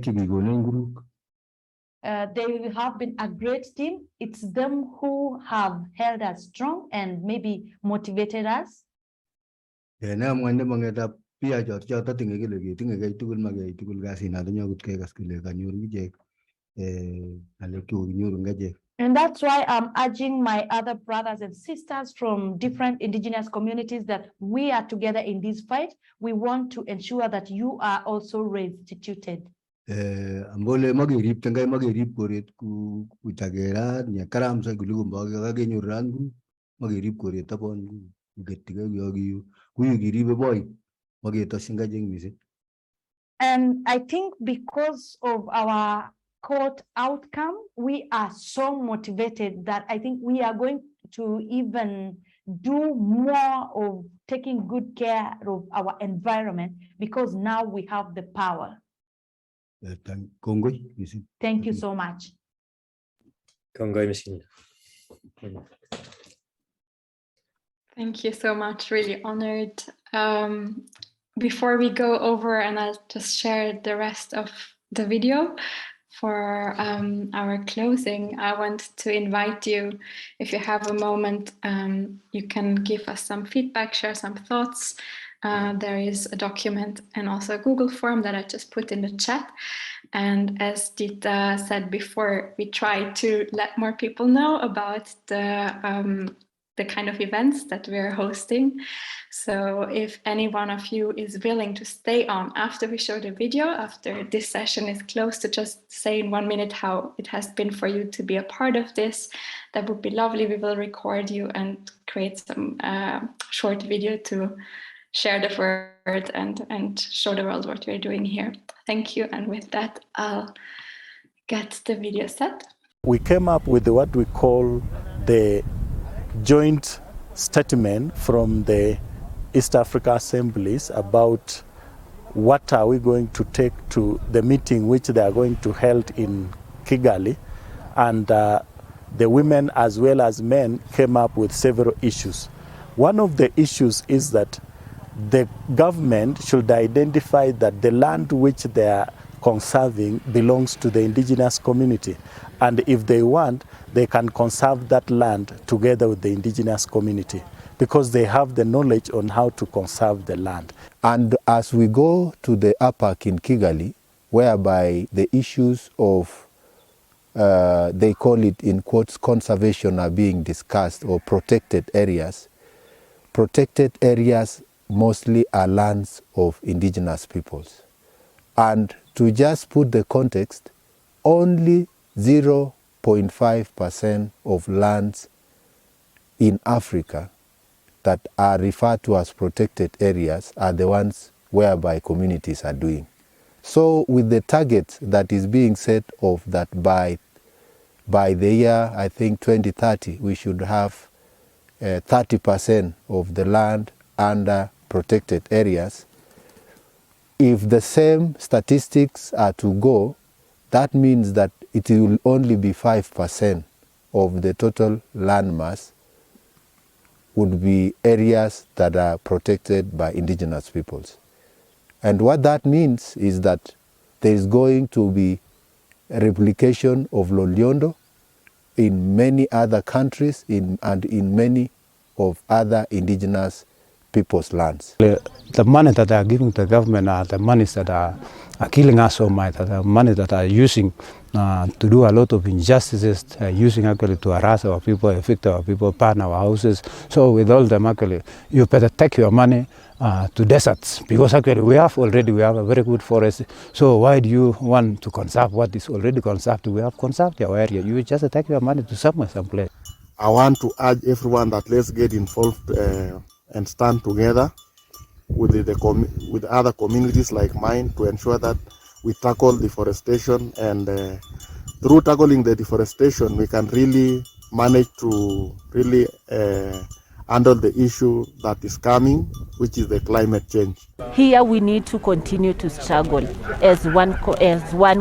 have been a great team. It's them who have held us strong and maybe motivated us. And that's why I'm urging my other brothers and sisters from different indigenous communities that we are together in this fight. We want to ensure that you are also restituted. And I think because of our court outcome, we are so motivated that I think we are going to even do more of taking good care of our environment, because now we have the power. Kongoi. Thank you so much. Kongoi Machine. Thank you so much, really honored. Before we go over, and I'll just share the rest of the video for our closing, I want to invite you, if you have a moment, you can give us some feedback, share some thoughts. There is a document and also a Google form that I just put in the chat. And as Dita said before, we try to let more people know about the kind of events that we're hosting. So if any one of you is willing to stay on after we show the video, after this session is closed, to just say in 1 minute how it has been for you to be a part of this, that would be lovely. We will record you and create some short video to share the word and show the world what we're doing here. Thank you. And with that, I'll get the video set. We came up with what we call the joint statement from the East Africa Assemblies about what are we going to take to the meeting which they are going to hold in Kigali. And the women as well as men came up with several issues. One of the issues is that the government should identify that the land which they are conserving belongs to the indigenous community. And if they want, they can conserve that land together with the indigenous community because they have the knowledge on how to conserve the land. And as we go to the APAC in Kigali, whereby the issues of, they call it in quotes, conservation are being discussed, or protected areas mostly are lands of indigenous peoples. And to just put the context, only 0.5% of lands in Africa that are referred to as protected areas are the ones whereby communities are doing. So with the target that is being set of that by the year, I think 2030, we should have 30% of the land under protected areas. If the same statistics are to go, that means that it will only be 5% of the total land mass would be areas that are protected by indigenous peoples. And what that means is that there is going to be a replication of Loliondo in many other countries and in many of other indigenous people's lands. The money that they are giving to the government are the monies that are killing us so much, the money that are using to do a lot of injustices, using actually to harass our people, evict our people, burn our houses. So with all them actually, you better take your money to deserts, because actually we have a very good forest. So why do you want to conserve what is already conserved? We have conserved our area. You just take your money to someplace. I want to urge everyone that let's get involved and stand together with with other communities like mine to ensure that we tackle deforestation, and through tackling the deforestation we can really manage to really handle the issue that is coming, which is the climate change. Here we need to continue to struggle as one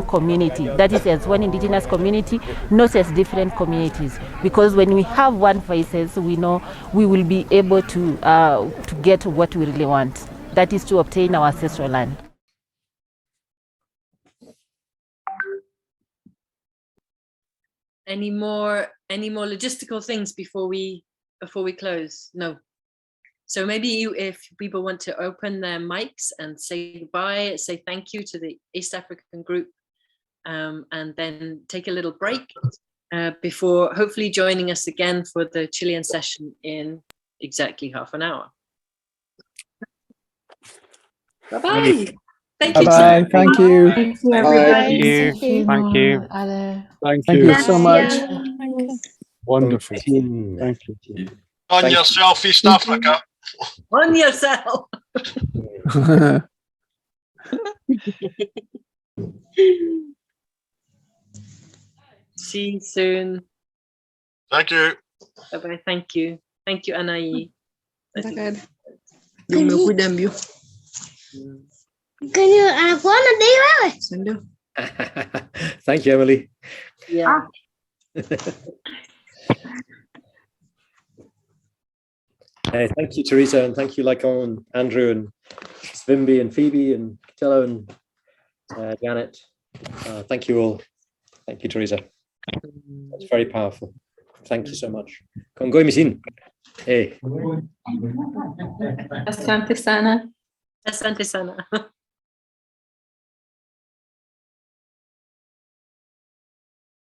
community, that is as one indigenous community, not as different communities, because when we have one voices, we know we will be able to get what we really want, that is to obtain our ancestral land. Any more logistical things before we close? No. So maybe if people want to open their mics and say goodbye, say thank you to the East African group, and then take a little break before hopefully joining us again for the Chilean session in exactly half an hour. Bye-bye. Thank you. Bye-bye. Thank you. Thank you, everybody. Thank you. Thank you. Thank Thank you you so much. Wonderful. Okay. Thank you. On yourself, East Africa. On yourself. See you soon. Thank you. Bye-bye. Thank you. Thank you, Anai. Yo me cuidan, vio. Can you anak ko na day Thank you, Emily. Yeah. Thank you, Teresa, and thank you, Lycon, and Andrew, and Svimbi, and Phoebe, and Katello, and Janet. Thank you all. Thank you, Teresa. That's very powerful. Thank you so much. Kongoi misin. Hey. Asante sana. Asante sana.